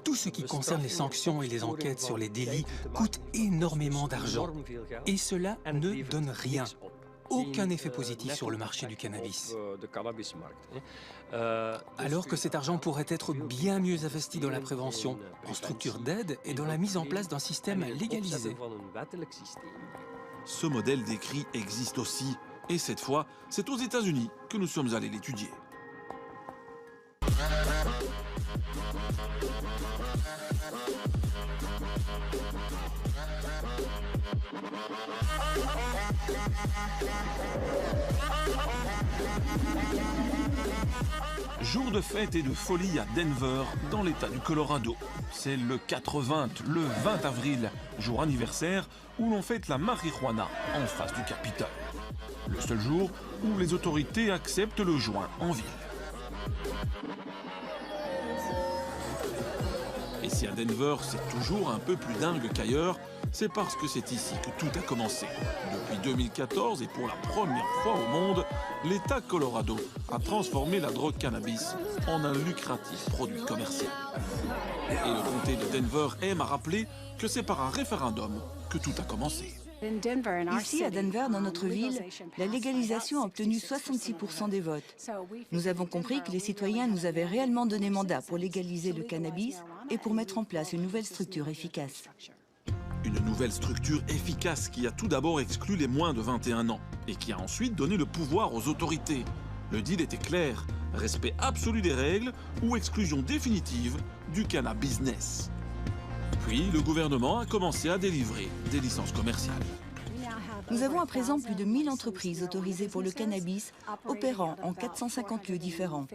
Tout ce qui concerne les sanctions et les enquêtes sur les délits coûte énormément d'argent. Et cela ne donne rien. Aucun effet positif sur le marché du cannabis. Alors que cet argent pourrait être bien mieux investi dans la prévention, en structures d'aide et dans la mise en place d'un système légalisé. Ce modèle décrit existe aussi. Et cette fois, c'est aux États-Unis que nous sommes allés l'étudier. Jour de fête et de folie à Denver, dans l'État du Colorado. C'est le 4/20, le 20 avril, jour anniversaire où l'on fête la marijuana en face du Capitole. Le seul jour où les autorités acceptent le joint en ville. Et si à Denver c'est toujours un peu plus dingue qu'ailleurs, c'est parce que c'est ici que tout a commencé. Depuis 2014 et pour la première fois au monde, l'État Colorado a transformé la drogue cannabis en un lucratif produit commercial. Et le comté de Denver aime à rappeler que c'est par un référendum que tout a commencé. Ici, à Denver, dans notre ville, la légalisation a obtenu 66% des votes. Nous avons compris que les citoyens nous avaient réellement donné mandat pour légaliser le cannabis et pour mettre en place une nouvelle structure efficace. Une nouvelle structure efficace qui a tout d'abord exclu les moins de 21 ans et qui a ensuite donné le pouvoir aux autorités. Le deal était clair, respect absolu des règles ou exclusion définitive du cannabis business. Puis, le gouvernement a commencé à délivrer des licences commerciales. Nous avons à présent plus de 1000 entreprises autorisées pour le cannabis, opérant en 450 lieux différents.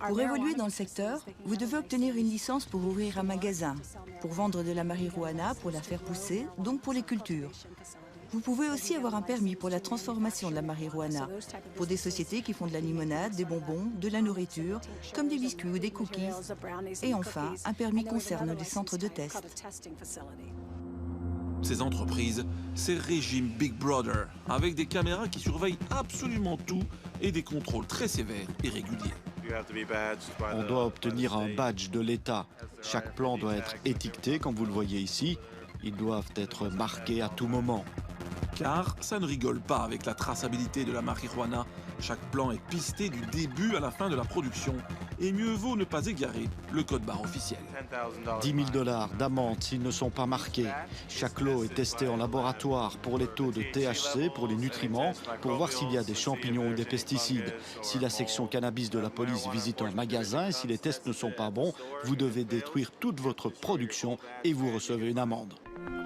Pour évoluer dans le secteur, vous devez obtenir une licence pour ouvrir un magasin, pour vendre de la marijuana, pour la faire pousser, donc pour les cultures. Vous pouvez aussi avoir un permis pour la transformation de la marijuana, pour des sociétés qui font de la limonade, des bonbons, de la nourriture, comme des biscuits ou des cookies. Et enfin, un permis concerne les centres de test. Ces entreprises, c'est régime Big Brother, avec des caméras qui surveillent absolument tout et des contrôles très sévères et réguliers. On doit obtenir un badge de l'État. Chaque plan doit être étiqueté, comme vous le voyez ici. Ils doivent être marqués à tout moment. Car ça ne rigole pas avec la traçabilité de la marijuana. Chaque plan est pisté du début à la fin de la production. Et mieux vaut ne pas égarer le code barre officiel. 10 000 $ d'amende s'ils ne sont pas marqués. Chaque lot est testé en laboratoire pour les taux de THC, pour les nutriments, pour voir s'il y a des champignons ou des pesticides. Si la section cannabis de la police visite un magasin et si les tests ne sont pas bons, vous devez détruire toute votre production et vous recevez une amende.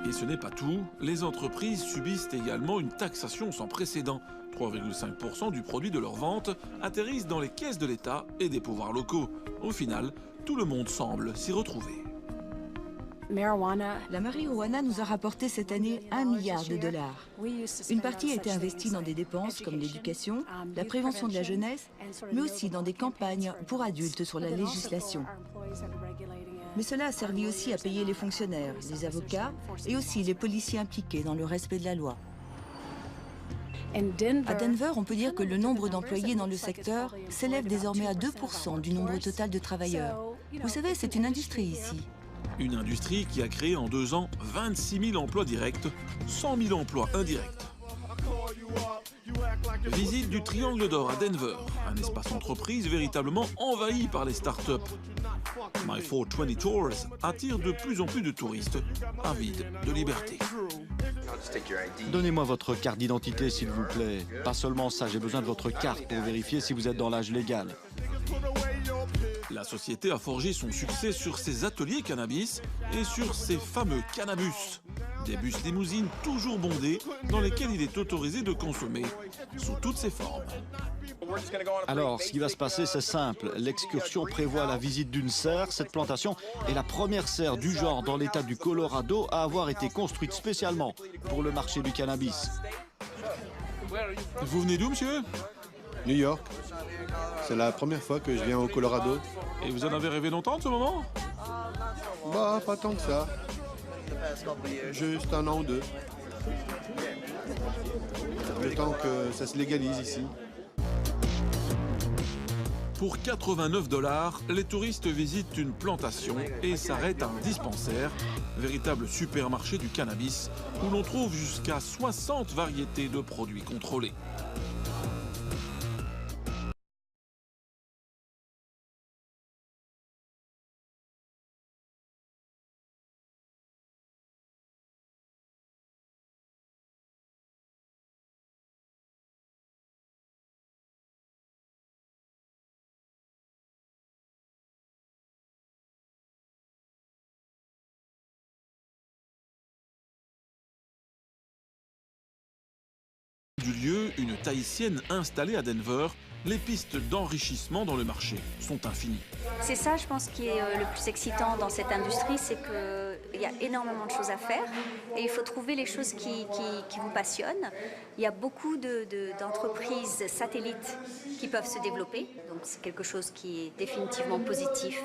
Et ce n'est pas tout, les entreprises subissent également une taxation sans précédent. 3,5% du produit de leur vente atterrissent dans les caisses de l'État et des pouvoirs locaux. Au final, tout le monde semble s'y retrouver. La marijuana nous a rapporté cette année 1 milliard de dollars. Une partie a été investie dans des dépenses comme l'éducation, la prévention de la jeunesse, mais aussi dans des campagnes pour adultes sur la législation. Mais cela a servi aussi à payer les fonctionnaires, les avocats et aussi les policiers impliqués dans le respect de la loi. À Denver, on peut dire que le nombre d'employés dans le secteur s'élève désormais à 2% du nombre total de travailleurs. Vous savez, c'est une industrie ici. Une industrie qui a créé en 2 ans 26 000 emplois directs, 100 000 emplois indirects. Visite du Triangle d'Or à Denver, un espace entreprise véritablement envahi par les startups. My 420 Tours attire de plus en plus de touristes avides de liberté. Donnez-moi votre carte d'identité, s'il vous plaît. Pas seulement ça, j'ai besoin de votre carte pour vérifier si vous êtes dans l'âge légal. La société a forgé son succès sur ses ateliers cannabis et sur ses fameux cannabus. Des bus limousines toujours bondés dans lesquels il est autorisé de consommer sous toutes ses formes. Alors, ce qui va se passer, c'est simple. L'excursion prévoit la visite d'une serre. Cette plantation est la première serre du genre dans l'État du Colorado à avoir été construite spécialement pour le marché du cannabis. Vous venez d'où, monsieur? New York. C'est la première fois que je viens au Colorado. Et vous en avez rêvé longtemps de ce moment? Bah, pas tant que ça. Juste 1 an ou 2. Le temps que ça se légalise ici. Pour 89 $, les touristes visitent une plantation et s'arrêtent à un dispensaire, véritable supermarché du cannabis, où l'on trouve jusqu'à 60 variétés de produits contrôlés. Du lieu, une tahitienne installée à Denver, les pistes d'enrichissement dans le marché sont infinies. C'est ça, je pense, qui est le plus excitant dans cette industrie, c'est qu'il y a énormément de choses à faire et il faut trouver les choses qui vous passionnent. Il y a beaucoup d'entreprises satellites qui peuvent se développer, donc c'est quelque chose qui est définitivement positif.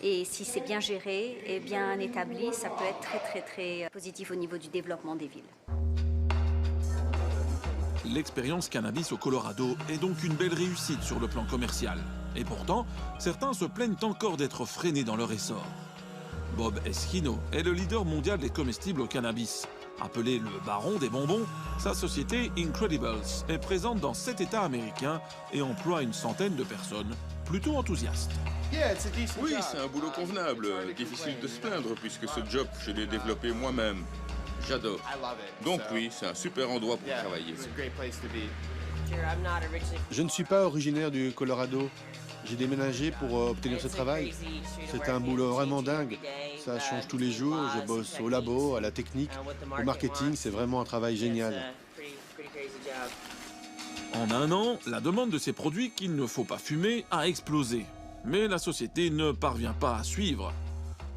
Et si c'est bien géré et bien établi, ça peut être très positif au niveau du développement des villes. L'expérience cannabis au Colorado est donc une belle réussite sur le plan commercial. Et pourtant, certains se plaignent encore d'être freinés dans leur essor. Bob Eschino est le leader mondial des comestibles au cannabis. Appelé le baron des bonbons, sa société Incredibles est présente dans 7 États américains et emploie une centaine de personnes, plutôt enthousiastes. Oui, c'est un boulot convenable. Difficile de se plaindre puisque ce job, je l'ai développé moi-même. J'adore. Donc oui, c'est un super endroit pour travailler. Je ne suis pas originaire du Colorado. J'ai déménagé pour obtenir ce travail. C'est un boulot vraiment dingue. Ça change tous les jours. Je bosse au labo, à la technique, au marketing. C'est vraiment un travail génial. En 1 an, la demande de ces produits qu'il ne faut pas fumer a explosé. Mais la société ne parvient pas à suivre.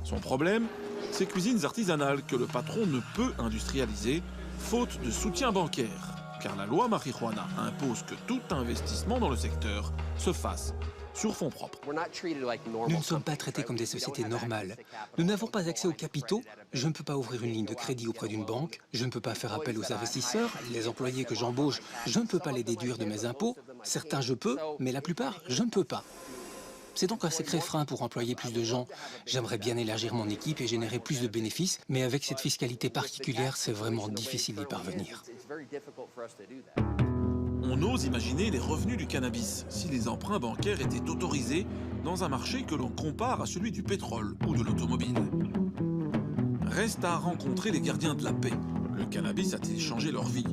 Son problème, ces cuisines artisanales que le patron ne peut industrialiser, faute de soutien bancaire. Car la loi marijuana impose que tout investissement dans le secteur se fasse sur fonds propres. Nous ne sommes pas traités comme des sociétés normales. Nous n'avons pas accès aux capitaux. Je ne peux pas ouvrir une ligne de crédit auprès d'une banque. Je ne peux pas faire appel aux investisseurs. Les employés que j'embauche, je ne peux pas les déduire de mes impôts. Certains, je peux, mais la plupart, je ne peux pas. C'est donc un sacré frein pour employer plus de gens. J'aimerais bien élargir mon équipe et générer plus de bénéfices, mais avec cette fiscalité particulière, c'est vraiment difficile d'y parvenir. On ose imaginer les revenus du cannabis si les emprunts bancaires étaient autorisés dans un marché que l'on compare à celui du pétrole ou de l'automobile. Reste à rencontrer les gardiens de la paix. Le cannabis a-t-il changé leur vie?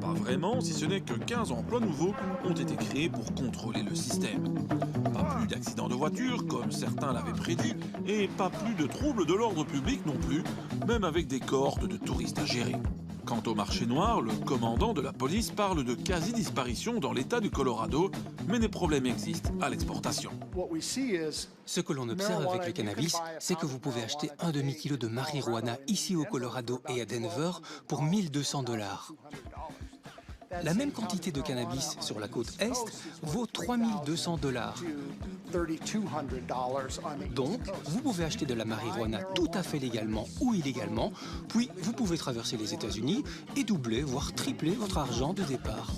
Pas vraiment, si ce n'est que 15 emplois nouveaux ont été créés pour contrôler le système. Pas plus d'accidents de voiture, comme certains l'avaient prédit, et pas plus de troubles de l'ordre public non plus, même avec des cohortes de touristes à gérer. Quant au marché noir, le commandant de la police parle de quasi-disparition dans l'État du Colorado, mais des problèmes existent à l'exportation. Ce que l'on observe avec le cannabis, c'est que vous pouvez acheter un demi-kilo de marijuana ici au Colorado et à Denver pour 1200 $. La même quantité de cannabis sur la côte Est vaut 3200 $. Donc, vous pouvez acheter de la marijuana tout à fait légalement ou illégalement, puis vous pouvez traverser les États-Unis et doubler, voire tripler votre argent de départ.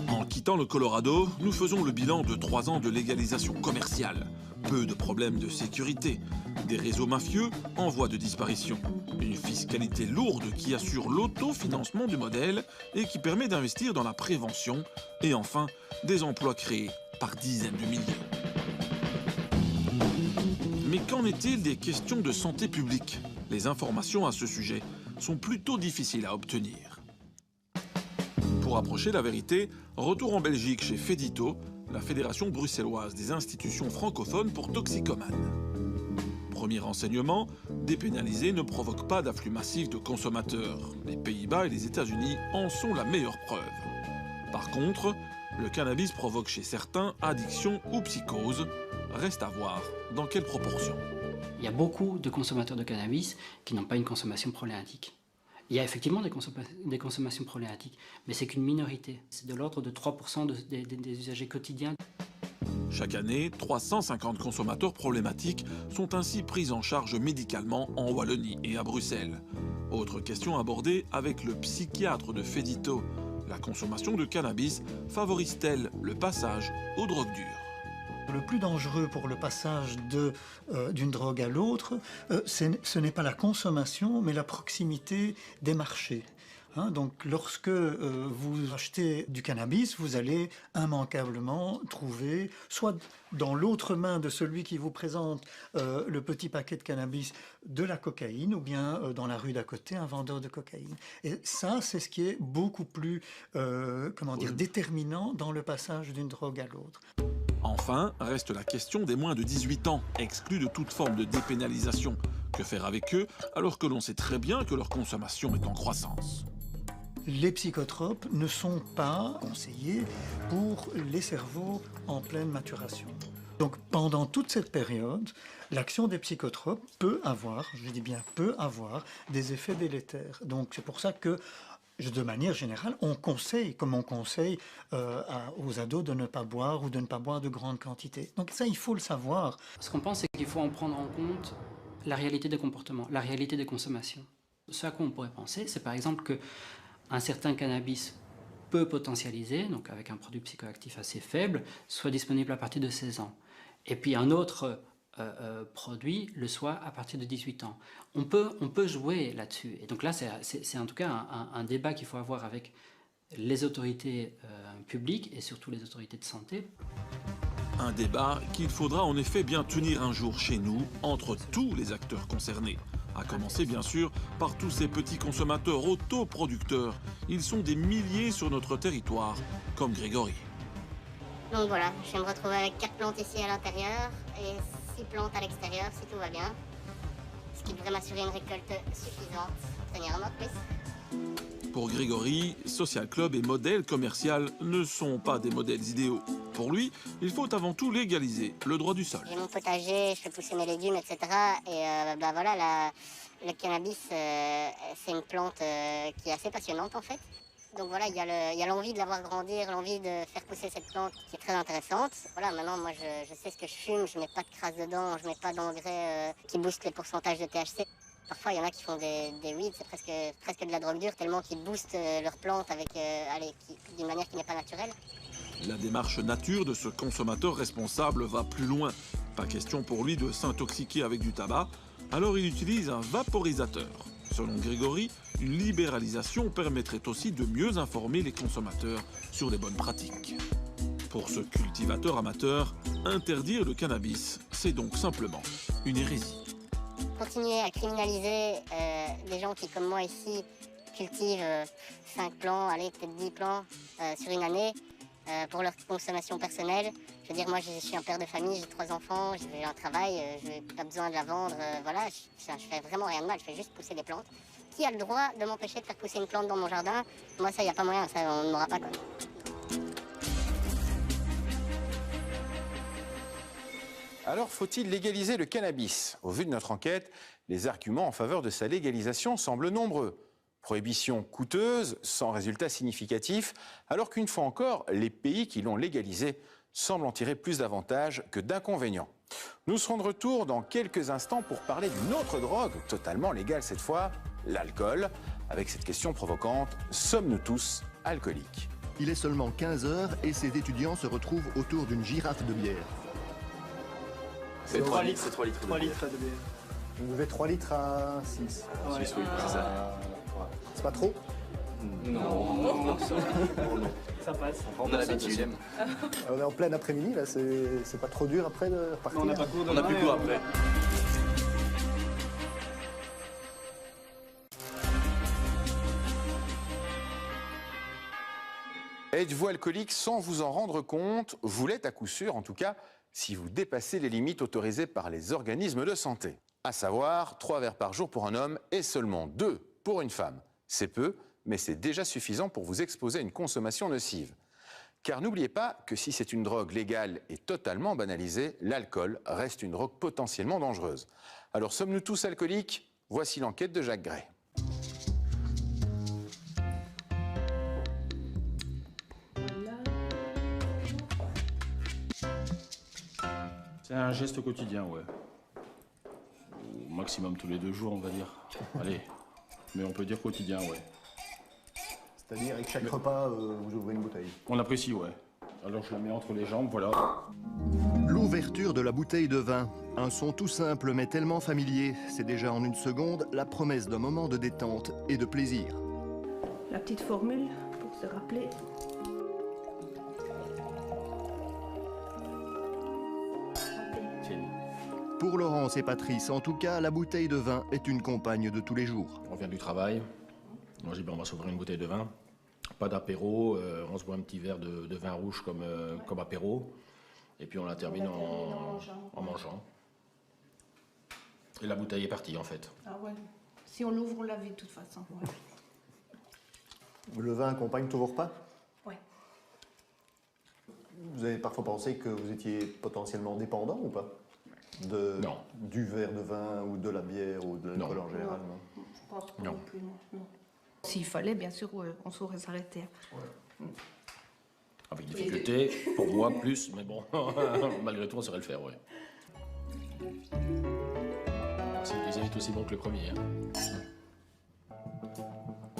En quittant le Colorado, nous faisons le bilan de 3 ans de légalisation commerciale. Peu de problèmes de sécurité, des réseaux mafieux en voie de disparition, une fiscalité lourde qui assure l'autofinancement du modèle et qui permet d'investir dans la prévention, et enfin, des emplois créés par dizaines de milliers. Mais qu'en est-il des questions de santé publique? Les informations à ce sujet sont plutôt difficiles à obtenir. Pour approcher la vérité, retour en Belgique chez FEDITO, la Fédération bruxelloise des institutions francophones pour toxicomanes. Premier renseignement, dépénaliser ne provoque pas d'afflux massif de consommateurs. Les Pays-Bas et les États-Unis en sont la meilleure preuve. Par contre, le cannabis provoque chez certains addiction ou psychose. Reste à voir dans quelle proportion. Il y a beaucoup de consommateurs de cannabis qui n'ont pas une consommation problématique. Il y a effectivement des consommations problématiques, mais c'est qu'une minorité. C'est de l'ordre de 3% des usagers quotidiens. Chaque année, 350 consommateurs problématiques sont ainsi pris en charge médicalement en Wallonie et à Bruxelles. Autre question abordée avec le psychiatre de FEDITO. La consommation de cannabis favorise-t-elle le passage aux drogues dures ? Le plus dangereux pour le passage d'une drogue à l'autre, ce n'est pas la consommation, mais la proximité des marchés. Donc lorsque vous achetez du cannabis, vous allez immanquablement trouver, soit dans l'autre main de celui qui vous présente le petit paquet de cannabis, de la cocaïne, ou bien dans la rue d'à côté, un vendeur de cocaïne. Et ça, c'est ce qui est beaucoup plus déterminant dans le passage d'une drogue à l'autre. Enfin, reste la question des moins de 18 ans, exclus de toute forme de dépénalisation. Que faire avec eux alors que l'on sait très bien que leur consommation est en croissance ? Les psychotropes ne sont pas conseillés pour les cerveaux en pleine maturation. Donc pendant toute cette période, l'action des psychotropes peut avoir, je dis bien peut avoir, des effets délétères. Donc c'est pour ça que, de manière générale, on conseille, comme on conseille aux ados de ne pas boire ou de ne pas boire de grandes quantités. Donc ça, il faut le savoir. Ce qu'on pense, c'est qu'il faut en prendre en compte la réalité des comportements, la réalité des consommations. Ce à quoi on pourrait penser, c'est par exemple qu'un certain cannabis peut potentialiser, donc avec un produit psychoactif assez faible, soit disponible à partir de 16 ans. Et puis un autre produit le soit à partir de 18 ans. On peut jouer là-dessus. Et donc là, c'est en tout cas un débat qu'il faut avoir avec les autorités publiques et surtout les autorités de santé. Un débat qu'il faudra en effet bien tenir un jour chez nous, entre tous les acteurs concernés. À commencer bien sûr par tous ces petits consommateurs autoproducteurs. Ils sont des milliers sur notre territoire, comme Grégory. Donc voilà, je vais me retrouver avec 4 plantes ici à l'intérieur et 6 plantes à l'extérieur si tout va bien. Ce qui devrait m'assurer une récolte suffisante. Tenir un mois de plus. Pour Grégory, Social Club et modèle commercial ne sont pas des modèles idéaux. Pour lui, il faut avant tout légaliser le droit du sol. J'ai mon potager, je fais pousser mes légumes, etc. Et voilà, le cannabis, c'est une plante qui est assez passionnante en fait. Donc voilà, il y a l'envie de la voir grandir, l'envie de faire pousser cette plante qui est très intéressante. Voilà, maintenant moi je sais ce que je fume, je mets pas de crasse dedans, je mets pas d'engrais qui boostent les pourcentages de THC. Parfois il y en a qui font des weeds, c'est presque de la drogue dure, tellement qu'ils boostent leurs plantes d'une manière qui n'est pas naturelle. La démarche nature de ce consommateur responsable va plus loin. Pas question pour lui de s'intoxiquer avec du tabac, alors il utilise un vaporisateur. Selon Grégory, une libéralisation permettrait aussi de mieux informer les consommateurs sur les bonnes pratiques. Pour ce cultivateur amateur, interdire le cannabis, c'est donc simplement une hérésie. Continuer à criminaliser des gens qui, comme moi ici, cultivent 5 plants, allez, peut-être 10 plants sur une année, pour leur consommation personnelle. Je veux dire, moi, je suis un père de famille, j'ai 3 enfants, j'ai un travail, je n'ai pas besoin de la vendre. Voilà, je fais vraiment rien de mal, je fais juste pousser des plantes. Qui a le droit de m'empêcher de faire pousser une plante dans mon jardin? Moi, ça, il n'y a pas moyen, ça, on ne m'aura pas, quoi. Alors, faut-il légaliser le cannabis? Au vu de notre enquête, les arguments en faveur de sa légalisation semblent nombreux. Prohibition coûteuse, sans résultat significatif, alors qu'une fois encore, les pays qui l'ont légalisé semblent en tirer plus d'avantages que d'inconvénients. Nous serons de retour dans quelques instants pour parler d'une autre drogue, totalement légale cette fois, l'alcool. Avec cette question provocante, sommes-nous tous alcooliques? Il est seulement 15 h et ces étudiants se retrouvent autour d'une girafe de bière. C'est 3 litres, c'est 3 litres. 3 litres de bière. Vous buvez 3 litres à 6. Ouais. 6, oui, c'est ça. C'est pas trop? Non. Ça passe. On a l'habitude. On est en plein après-midi, là, c'est pas trop dur après de repartir? On n'a pas cours, on n'a plus cours après. Êtes-vous alcoolique sans vous en rendre compte? Vous l'êtes à coup sûr, en tout cas, si vous dépassez les limites autorisées par les organismes de santé. À savoir, 3 verres par jour pour un homme et seulement 2 pour une femme. C'est peu, mais c'est déjà suffisant pour vous exposer à une consommation nocive. Car n'oubliez pas que si c'est une drogue légale et totalement banalisée, l'alcool reste une drogue potentiellement dangereuse. Alors sommes-nous tous alcooliques? Voici l'enquête de Jacques Gray. C'est un geste quotidien, ouais. Au maximum tous les 2 jours, on va dire. Allez, mais on peut dire quotidien, ouais. C'est-à-dire, avec chaque repas, vous ouvrez une bouteille? On apprécie, ouais. Alors je la mets entre les jambes, voilà. L'ouverture de la bouteille de vin. Un son tout simple mais tellement familier. C'est déjà en une seconde la promesse d'un moment de détente et de plaisir. La petite formule pour se rappeler. Pour Laurence et Patrice, en tout cas, la bouteille de vin est une compagne de tous les jours. On vient du travail. Moi j'ai dit, on va s'ouvrir une bouteille de vin. Pas d'apéro, on se boit un petit verre de vin rouge comme apéro. Et puis on la termine en mangeant. Et la bouteille est partie en fait. Ah ouais. Si on l'ouvre, on la vide de toute façon. Ouais. Le vin accompagne tous vos repas? Ouais. Vous avez parfois pensé que vous étiez potentiellement dépendant ou pas? Non. Du verre de vin ou de la bière ou de l'alcool en général? Non. Je pense pas non plus, non. S'il fallait, bien sûr, on saurait s'arrêter. Ouais. Avec difficulté, pour moi plus, mais bon, malgré tout, on saurait le faire, oui. Si le deuxième est aussi bon que le premier. Hein.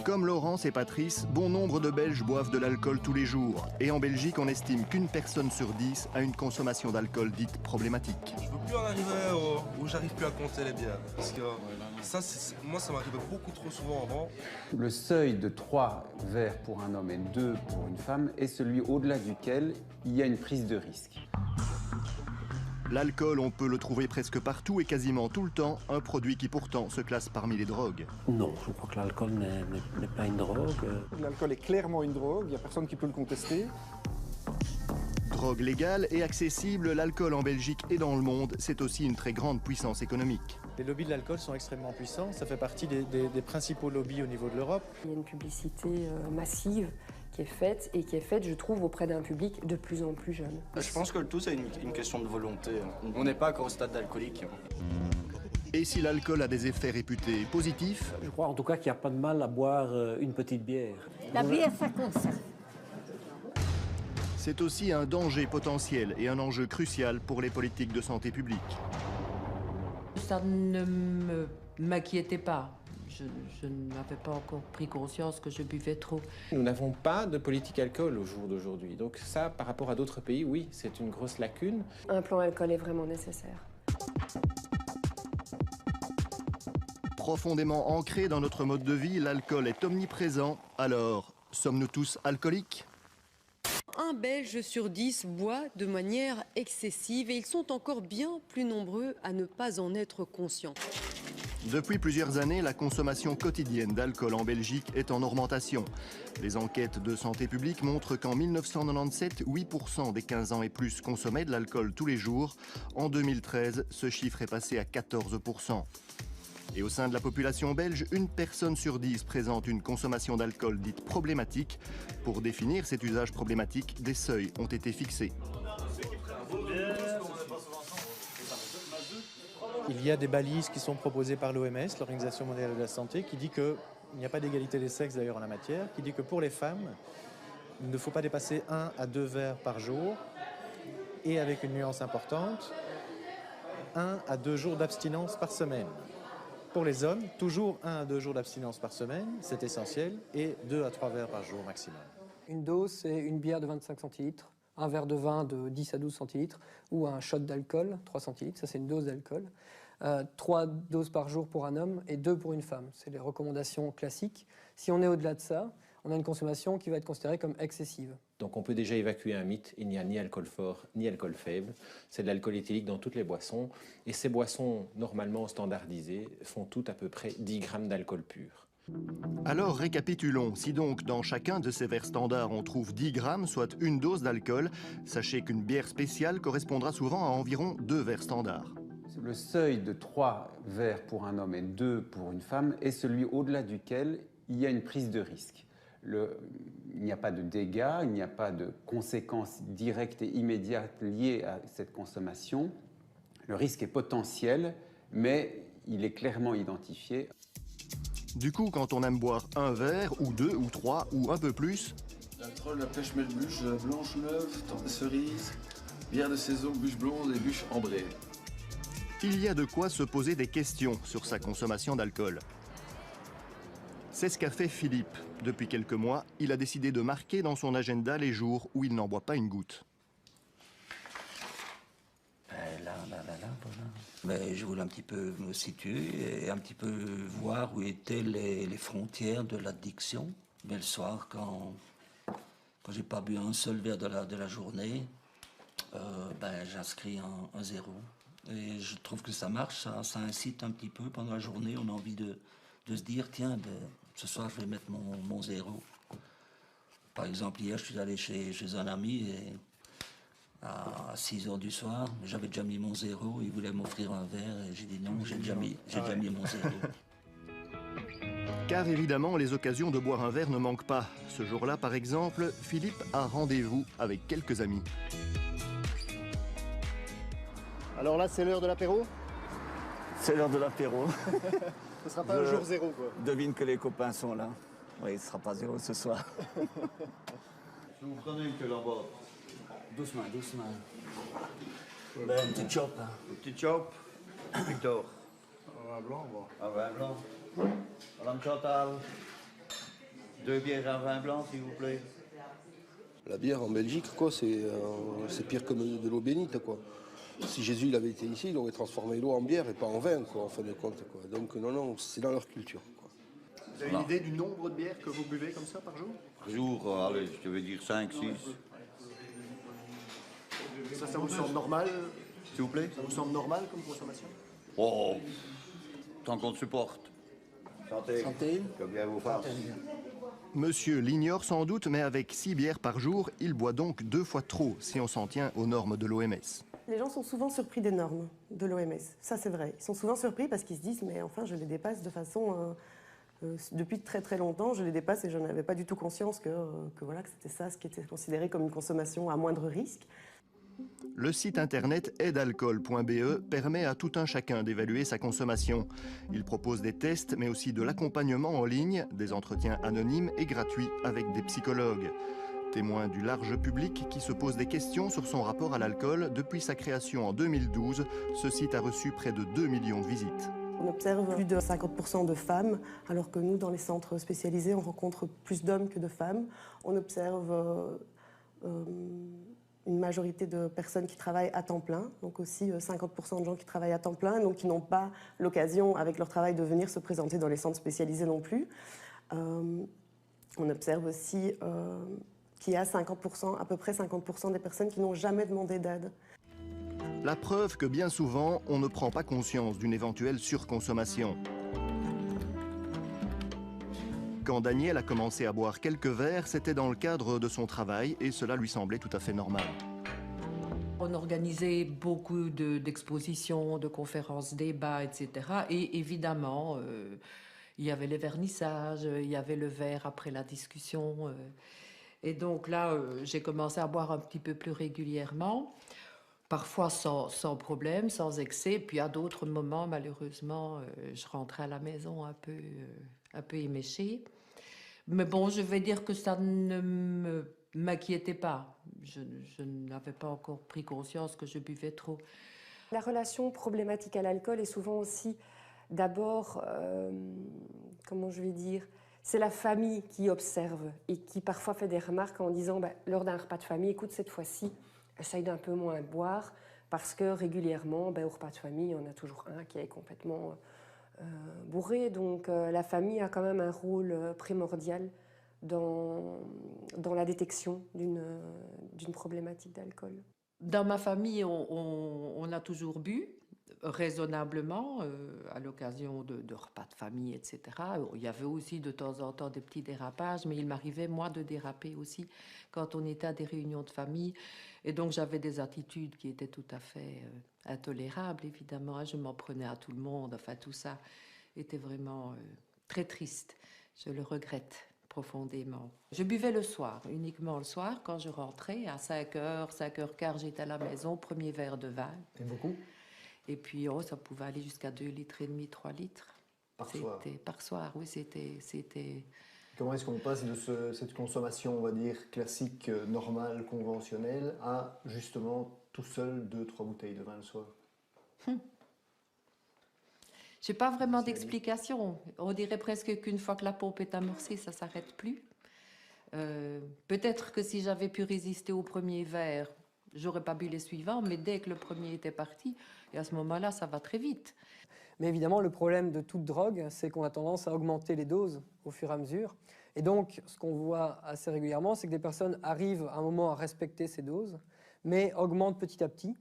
Comme Laurence et Patrice, bon nombre de Belges boivent de l'alcool tous les jours. Et en Belgique, on estime qu'une personne sur 10 a une consommation d'alcool dite problématique. Je ne veux plus en arriver où j'arrive plus à compter les bières. Parce que ça, moi, ça m'arrivait beaucoup trop souvent avant. Le seuil de 3 verres pour un homme et 2 pour une femme est celui au-delà duquel il y a une prise de risque. L'alcool, on peut le trouver presque partout et quasiment tout le temps, un produit qui pourtant se classe parmi les drogues. Non, je crois que l'alcool n'est pas une drogue. L'alcool est clairement une drogue, il n'y a personne qui peut le contester. Drogue légale et accessible, l'alcool en Belgique et dans le monde, c'est aussi une très grande puissance économique. Les lobbies de l'alcool sont extrêmement puissants, ça fait partie des principaux lobbies au niveau de l'Europe. Il y a une publicité massive qui est faite, je trouve, auprès d'un public de plus en plus jeune. Je pense que le tout, c'est une question de volonté. On n'est pas encore au stade d'alcoolique. Et si l'alcool a des effets réputés positifs? Je crois en tout cas qu'il n'y a pas de mal à boire une petite bière. La bière, ça conserve. C'est aussi un danger potentiel et un enjeu crucial pour les politiques de santé publique. Ça ne m'inquiétait pas. Je n'avais pas encore pris conscience que je buvais trop. Nous n'avons pas de politique alcool au jour d'aujourd'hui. Donc ça, par rapport à d'autres pays, oui, c'est une grosse lacune. Un plan alcool est vraiment nécessaire. Profondément ancré dans notre mode de vie, l'alcool est omniprésent. Alors, sommes-nous tous alcooliques? Un Belge sur 10 boit de manière excessive et ils sont encore bien plus nombreux à ne pas en être conscients. Depuis plusieurs années, la consommation quotidienne d'alcool en Belgique est en augmentation. Les enquêtes de santé publique montrent qu'en 1997, 8% des 15 ans et plus consommaient de l'alcool tous les jours. En 2013, ce chiffre est passé à 14%. Et au sein de la population belge, une personne sur 10 présente une consommation d'alcool dite problématique. Pour définir cet usage problématique, des seuils ont été fixés. Il y a des balises qui sont proposées par l'OMS, l'Organisation mondiale de la santé, qui dit qu'il n'y a pas d'égalité des sexes d'ailleurs en la matière, qui dit que pour les femmes, il ne faut pas dépasser 1 à 2 verres par jour et avec une nuance importante, 1 à 2 jours d'abstinence par semaine. Pour les hommes, toujours 1 à 2 jours d'abstinence par semaine, c'est essentiel, et 2 à 3 verres par jour maximum. Une dose, c'est une bière de 25 centilitres, un verre de vin de 10 à 12 centilitres ou un shot d'alcool, 3 centilitres, ça c'est une dose d'alcool. 3 doses par jour pour un homme et 2 pour une femme. C'est les recommandations classiques. Si on est au-delà de ça, on a une consommation qui va être considérée comme excessive. Donc on peut déjà évacuer un mythe, il n'y a ni alcool fort ni alcool faible. C'est de l'alcool éthylique dans toutes les boissons. Et ces boissons, normalement standardisées, font toutes à peu près 10 grammes d'alcool pur. Alors récapitulons, si donc dans chacun de ces verres standards on trouve 10 grammes, soit une dose d'alcool, sachez qu'une bière spéciale correspondra souvent à environ 2 verres standards. Le seuil de 3 verres pour un homme et 2 pour une femme est celui au-delà duquel il y a une prise de risque. Il n'y a pas de dégâts, il n'y a pas de conséquences directes et immédiates liées à cette consommation. Le risque est potentiel, mais il est clairement identifié. Du coup, quand on aime boire un verre, ou 2, ou 3, ou un peu plus... La troll, la pêche melbuche, blanche neuve, tarte cerise, bière de saison, bûche blonde et bûche ambrée. Il y a de quoi se poser des questions sur sa consommation d'alcool. C'est ce qu'a fait Philippe. Depuis quelques mois, il a décidé de marquer dans son agenda les jours où il n'en boit pas une goutte. Mais je voulais un petit peu me situer et un petit peu voir où étaient les frontières de l'addiction. Mais le soir, quand j'ai pas bu un seul verre de la journée, j'inscris un 0. Et je trouve que ça marche, ça incite un petit peu pendant la journée. On a envie de se dire, tiens, ce soir je vais mettre mon 0. Par exemple, hier je suis allé chez un ami et à 6 h du soir, j'avais déjà mis mon 0, il voulait m'offrir un verre et j'ai dit non, j'ai déjà mis mon 0. Car évidemment, les occasions de boire un verre ne manquent pas. Ce jour-là, par exemple, Philippe a rendez-vous avec quelques amis. Alors là, c'est l'heure de l'apéro? C'est l'heure de l'apéro. Ce sera pas un jour 0, quoi. Devine que les copains sont là. Oui, ce sera pas 0 ce soir. Je vais vous prendre une que là-bas. Doucement, doucement. Ben, Un petit chop. Hein. Un petit chop. Victor. Un vin blanc, bon. Un vin blanc. Madame Chantal. 2 bières et un vin blanc, s'il vous plaît. La bière en Belgique, quoi, c'est pire que de l'eau bénite, quoi. Si Jésus il avait été ici, il aurait transformé l'eau en bière et pas en vin, quoi, en fin de compte, quoi. Donc non, c'est dans leur culture, quoi. Vous avez une idée du nombre de bières que vous buvez comme ça par jour? Par jour, allez, je veux dire 5, 6. Ça vous semble normal? S'il vous plaît? Ça vous semble normal comme consommation? Oh, tant qu'on le supporte. Santé. Santé. Que bien vous fasse. Monsieur l'ignore sans doute, mais avec 6 bières par jour, il boit donc 2 fois trop, si on s'en tient aux normes de l'OMS. Les gens sont souvent surpris des normes de l'OMS, ça c'est vrai. Ils sont souvent surpris parce qu'ils se disent mais enfin je les dépasse de façon... depuis très très longtemps, je les dépasse et je n'avais pas du tout conscience que c'était ça ce qui était considéré comme une consommation à moindre risque. Le site internet aidalcool.be permet à tout un chacun d'évaluer sa consommation. Il propose des tests mais aussi de l'accompagnement en ligne, des entretiens anonymes et gratuits avec des psychologues. Témoin du large public qui se pose des questions sur son rapport à l'alcool, depuis sa création en 2012, ce site a reçu près de 2 millions de visites. On observe plus de 50% de femmes, alors que nous, dans les centres spécialisés, on rencontre plus d'hommes que de femmes. On observe une majorité de personnes qui travaillent à temps plein, donc aussi 50% de gens qui travaillent à temps plein, donc qui n'ont pas l'occasion, avec leur travail, de venir se présenter dans les centres spécialisés non plus. On observe aussi qu'il y a 50%, à peu près 50% des personnes qui n'ont jamais demandé d'aide. La preuve que bien souvent, on ne prend pas conscience d'une éventuelle surconsommation. Quand Daniel a commencé à boire quelques verres, c'était dans le cadre de son travail et cela lui semblait tout à fait normal. On organisait beaucoup d'expositions, de conférences, débats, etc. Et évidemment, il y avait les vernissages, il y avait le verre après la discussion. Et donc là, j'ai commencé à boire un petit peu plus régulièrement, parfois sans problème, sans excès. Puis à d'autres moments, malheureusement, je rentrais à la maison un peu éméchée. Mais bon, je vais dire que ça ne m'inquiétait pas. Je n'avais pas encore pris conscience que je buvais trop. La relation problématique à l'alcool est souvent aussi, d'abord, comment je vais dire, c'est la famille qui observe et qui parfois fait des remarques en disant, lors d'un repas de famille, écoute, cette fois-ci, essaye d'un peu moins boire, parce que régulièrement, au repas de famille, il y en a toujours un qui est complètement bourré. Donc la famille a quand même un rôle primordial dans la détection d'une problématique d'alcool. Dans ma famille, on a toujours bu, raisonnablement, à l'occasion de repas de famille, etc. Il y avait aussi de temps en temps des petits dérapages, mais il m'arrivait, moi, de déraper aussi quand on était à des réunions de famille. Et donc, j'avais des attitudes qui étaient tout à fait intolérables, évidemment. Je m'en prenais à tout le monde. Enfin, tout ça était vraiment très triste. Je le regrette profondément. Je buvais le soir, uniquement le soir, quand je rentrais, à 5h, 5h15, j'étais à la maison, premier verre de vin. Et beaucoup? Et puis, ça pouvait aller jusqu'à 2,5 litres, 3 litres. Par soir? Par soir, oui, c'était... Comment est-ce qu'on passe de cette consommation, on va dire, classique, normale, conventionnelle, à justement tout seul 2-3 bouteilles de vin le soir? Je n'ai pas vraiment d'explication. On dirait presque qu'une fois que la pompe est amorcée, ça ne s'arrête plus. Peut-être que si j'avais pu résister au premier verre, j'aurais pas bu les suivants, mais dès que le premier était parti, et à ce moment-là, ça va très vite. Mais évidemment, le problème de toute drogue, c'est qu'on a tendance à augmenter les doses au fur et à mesure. Et donc, ce qu'on voit assez régulièrement, c'est que des personnes arrivent à un moment à respecter ces doses, mais augmentent petit à petit.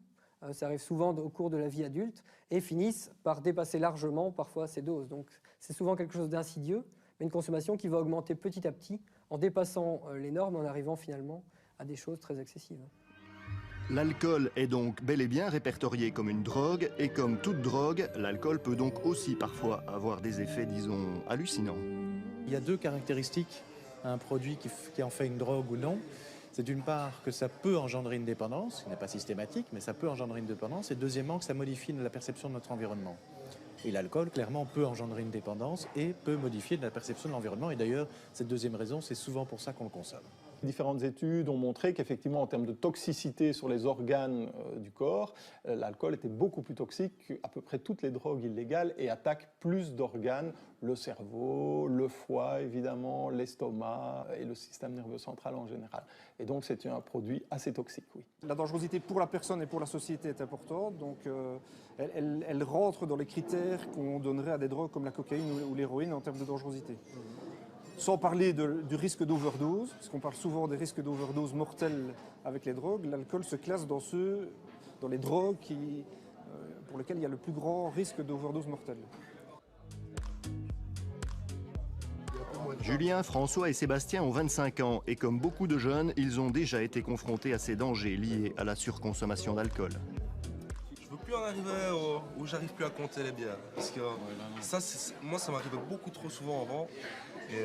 Ça arrive souvent au cours de la vie adulte, et finissent par dépasser largement parfois ces doses. Donc, c'est souvent quelque chose d'insidieux, mais une consommation qui va augmenter petit à petit, en dépassant les normes, en arrivant finalement à des choses très excessives. L'alcool est donc bel et bien répertorié comme une drogue, et comme toute drogue, l'alcool peut donc aussi parfois avoir des effets, disons, hallucinants. Il y a deux caractéristiques à un produit qui en fait une drogue ou non. C'est d'une part que ça peut engendrer une dépendance, qui n'est pas systématique, mais ça peut engendrer une dépendance, et deuxièmement que ça modifie la perception de notre environnement. Et l'alcool, clairement, peut engendrer une dépendance et peut modifier la perception de l'environnement. Et d'ailleurs, cette deuxième raison, c'est souvent pour ça qu'on le consomme. Différentes études ont montré qu'effectivement, en termes de toxicité sur les organes du corps, l'alcool était beaucoup plus toxique qu'à peu près toutes les drogues illégales et attaque plus d'organes, le cerveau, le foie évidemment, l'estomac et le système nerveux central en général. Et donc c'est un produit assez toxique, oui. La dangerosité pour la personne et pour la société est importante, donc elle rentre dans les critères qu'on donnerait à des drogues comme la cocaïne ou l'héroïne en termes de dangerosité. Sans parler du risque d'overdose, parce qu'on parle souvent des risques d'overdose mortels avec les drogues, l'alcool se classe dans les drogues pour lesquelles il y a le plus grand risque d'overdose mortelle. Julien, François et Sébastien ont 25 ans et comme beaucoup de jeunes, ils ont déjà été confrontés à ces dangers liés à la surconsommation d'alcool. Je veux plus en arriver où j'arrive plus à compter les bières. Parce que moi, ça m'arrivait beaucoup trop souvent avant. Et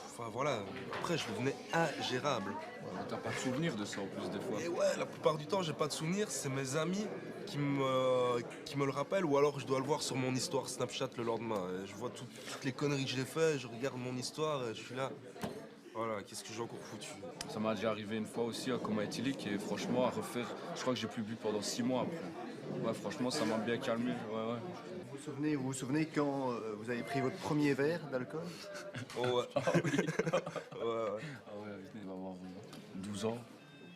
enfin voilà, après je devenais ingérable. Ouais, t'as pas de souvenir de ça en plus des fois. Et ouais, la plupart du temps j'ai pas de souvenir, c'est mes amis qui me le rappellent, ou alors je dois le voir sur mon histoire Snapchat le lendemain. Et je vois toutes les conneries que j'ai fait, je regarde mon histoire et je suis là. Voilà, qu'est-ce que j'ai encore foutu. Ça m'a déjà arrivé une fois aussi à coma éthylique et franchement à refaire, je crois que j'ai plus bu pendant 6 mois après. Ouais, franchement ça m'a bien calmé. Ouais. Vous vous souvenez quand vous avez pris votre premier verre d'alcool? Oh ouais. Ah oui. ouais. Ah ouais, il va avoir 12 ans.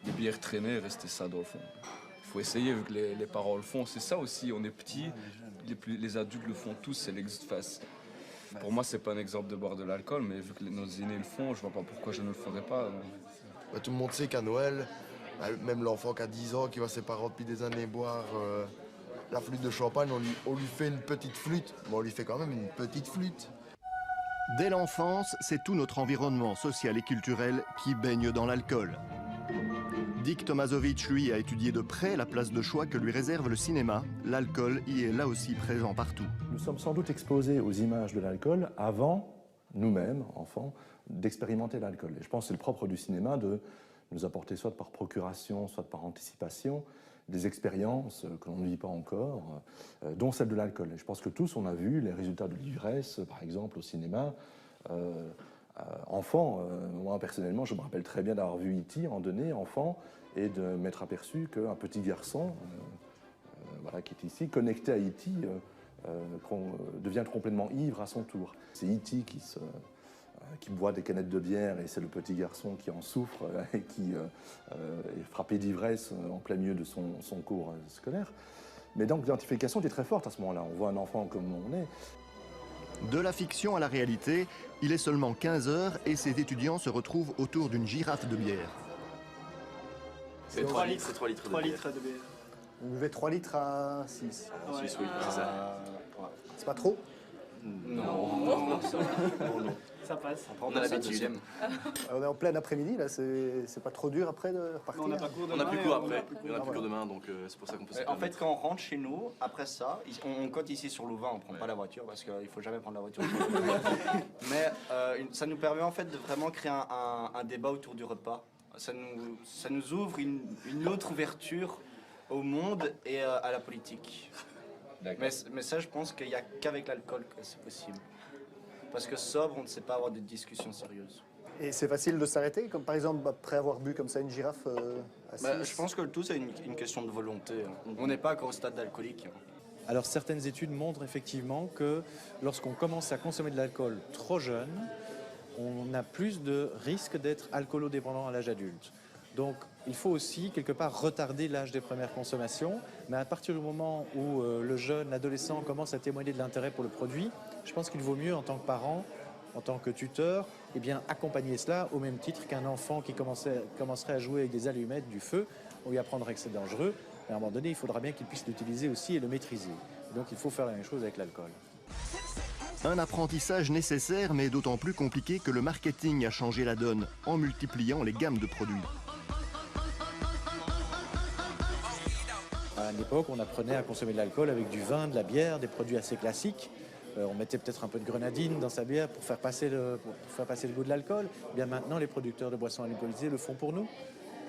Les bières traînées, rester ça dans le fond. Il faut essayer vu que les parents le font. C'est ça aussi, on est petits, les adultes le font tous, c'est l'ex-face. Pour moi, c'est pas un exemple de boire de l'alcool, mais vu que nos aînés le font, je vois pas pourquoi je ne le ferais pas. Tout le monde sait qu'à Noël, Même l'enfant qui a 10 ans, qui va ses parents depuis des années boire la flûte de champagne, on lui fait une petite flûte, mais on lui fait quand même une petite flûte. Dès l'enfance, c'est tout notre environnement social et culturel qui baigne dans l'alcool. Dick Tomasovic, lui, a étudié de près la place de choix que lui réserve le cinéma. L'alcool y est là aussi présent partout. Nous sommes sans doute exposés aux images de l'alcool avant, nous-mêmes, enfants, d'expérimenter l'alcool. Et je pense que c'est le propre du cinéma de nous apporter, soit par procuration, soit par anticipation, des expériences que l'on ne vit pas encore, dont celle de l'alcool. Et je pense que tous, on a vu les résultats de l'ivresse, par exemple, au cinéma. Enfant, moi personnellement, je me rappelle très bien d'avoir vu E.T. en donné, enfant, et de m'être aperçu qu'un petit garçon, voilà, qui est ici, connecté à E.T., devient complètement ivre à son tour. C'est E.T. qui boit des canettes de bière et c'est le petit garçon qui en souffre et qui est frappé d'ivresse en plein milieu de son cours scolaire. Mais donc l'identification était très forte à ce moment-là. On voit un enfant comme on est. De la fiction à la réalité, il est seulement 15 h et ses étudiants se retrouvent autour d'une girafe de bière. C'est 3 litres. C'est 3 litres 3 litres de bière. Vous buvez 3 litres à 6. À 6, oui, c'est ça. C'est pas trop? Non. Ça passe. On a l'habitude. On est en plein après-midi, là, c'est pas trop dur après de repartir? On n'a plus cours après. On n'a plus cours demain, donc c'est pour ça qu'on peut se En fait, quand on rentre chez nous, après ça, on cote ici sur Louvain, on prend pas la voiture parce qu'il faut jamais prendre la voiture. Mais ça nous permet en fait de vraiment créer un débat autour du repas. Ça nous ouvre une autre ouverture au monde et à la politique. Mais ça, je pense qu'il n'y a qu'avec l'alcool que c'est possible. Parce que sobre, on ne sait pas avoir de discussions sérieuses. Et c'est facile de s'arrêter, comme par exemple après avoir bu comme ça une girafe à 6? Je pense que le tout, c'est une question de volonté. On n'est pas encore au stade d'alcoolique. Alors certaines études montrent effectivement que lorsqu'on commence à consommer de l'alcool trop jeune, on a plus de risques d'être alcoolodépendant à l'âge adulte. Donc il faut aussi quelque part retarder l'âge des premières consommations, mais à partir du moment où le jeune, l'adolescent commence à témoigner de l'intérêt pour le produit, je pense qu'il vaut mieux en tant que parent, en tant que tuteur, eh bien, accompagner cela au même titre qu'un enfant qui commencerait à jouer avec des allumettes, du feu, on lui apprendrait que c'est dangereux, mais à un moment donné, il faudra bien qu'il puisse l'utiliser aussi et le maîtriser. Donc il faut faire la même chose avec l'alcool. Un apprentissage nécessaire, mais d'autant plus compliqué que le marketing a changé la donne en multipliant les gammes de produits. À l'époque, on apprenait à consommer de l'alcool avec du vin, de la bière, des produits assez classiques. On mettait peut-être un peu de grenadine dans sa bière pour faire passer le goût de l'alcool. Eh bien maintenant, les producteurs de boissons alcoolisées le font pour nous.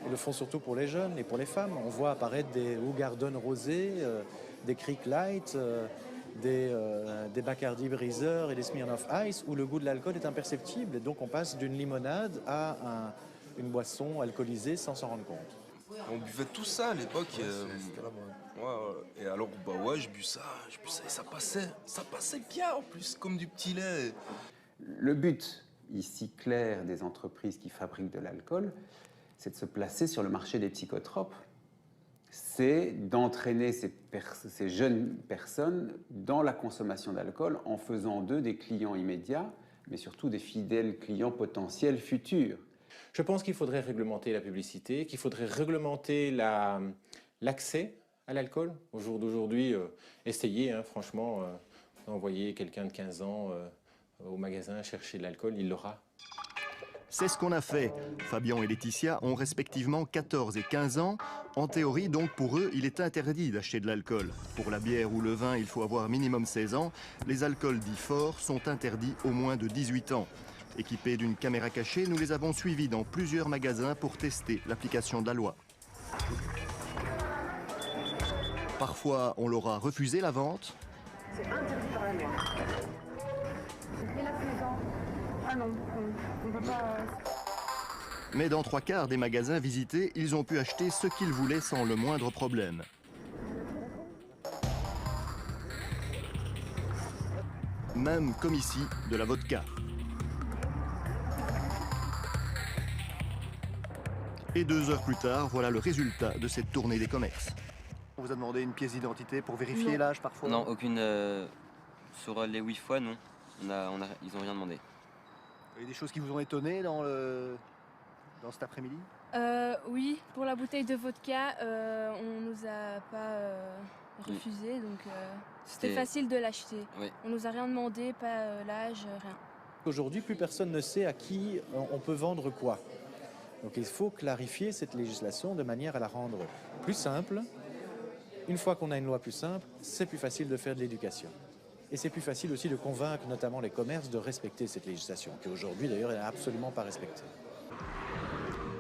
Ils le font surtout pour les jeunes et pour les femmes. On voit apparaître des Hoegaarden rosés, des Kriek Light, des Bacardi Breezer et des Smirnoff Ice où le goût de l'alcool est imperceptible. Et donc on passe d'une limonade à une boisson alcoolisée sans s'en rendre compte. On buvait tout ça à l'époque. Et alors, je bus ça et ça passait bien en plus, comme du petit lait. Le but ici clair des entreprises qui fabriquent de l'alcool, c'est de se placer sur le marché des psychotropes. C'est d'entraîner ces jeunes personnes dans la consommation d'alcool en faisant d'eux des clients immédiats, mais surtout des fidèles clients potentiels futurs. Je pense qu'il faudrait réglementer la publicité, qu'il faudrait réglementer l'accès à l'alcool. Au jour d'aujourd'hui, essayez franchement d'envoyer quelqu'un de 15 ans au magasin chercher de l'alcool, il l'aura. C'est ce qu'on a fait. Fabien et Laetitia ont respectivement 14 et 15 ans. En théorie, donc, pour eux, il est interdit d'acheter de l'alcool. Pour la bière ou le vin, il faut avoir minimum 16 ans. Les alcools dits forts sont interdits aux moins de 18 ans. Équipés d'une caméra cachée, nous les avons suivis dans plusieurs magasins pour tester l'application de la loi. Parfois, on leur a refusé la vente. C'est interdit par la loi. Et la faisant. Ah non, on ne peut pas... Mais dans 3/4 des magasins visités, ils ont pu acheter ce qu'ils voulaient sans le moindre problème. Même comme ici, de la vodka. Et 2 heures plus tard, voilà le résultat de cette tournée des COMEX. On vous a demandé une pièce d'identité pour vérifier l'âge parfois? Non, aucune. Sur les 8 fois, non. Ils n'ont rien demandé. Il y a des choses qui vous ont étonné dans cet après-midi? Oui, pour la bouteille de vodka, on nous a pas refusé, donc c'était facile de l'acheter. Oui. On nous a rien demandé, pas l'âge, rien. Aujourd'hui, plus personne ne sait à qui on peut vendre quoi. Donc il faut clarifier cette législation de manière à la rendre plus simple. Une fois qu'on a une loi plus simple, c'est plus facile de faire de l'éducation. Et c'est plus facile aussi de convaincre notamment les commerces de respecter cette législation, qui aujourd'hui d'ailleurs n'est absolument pas respectée.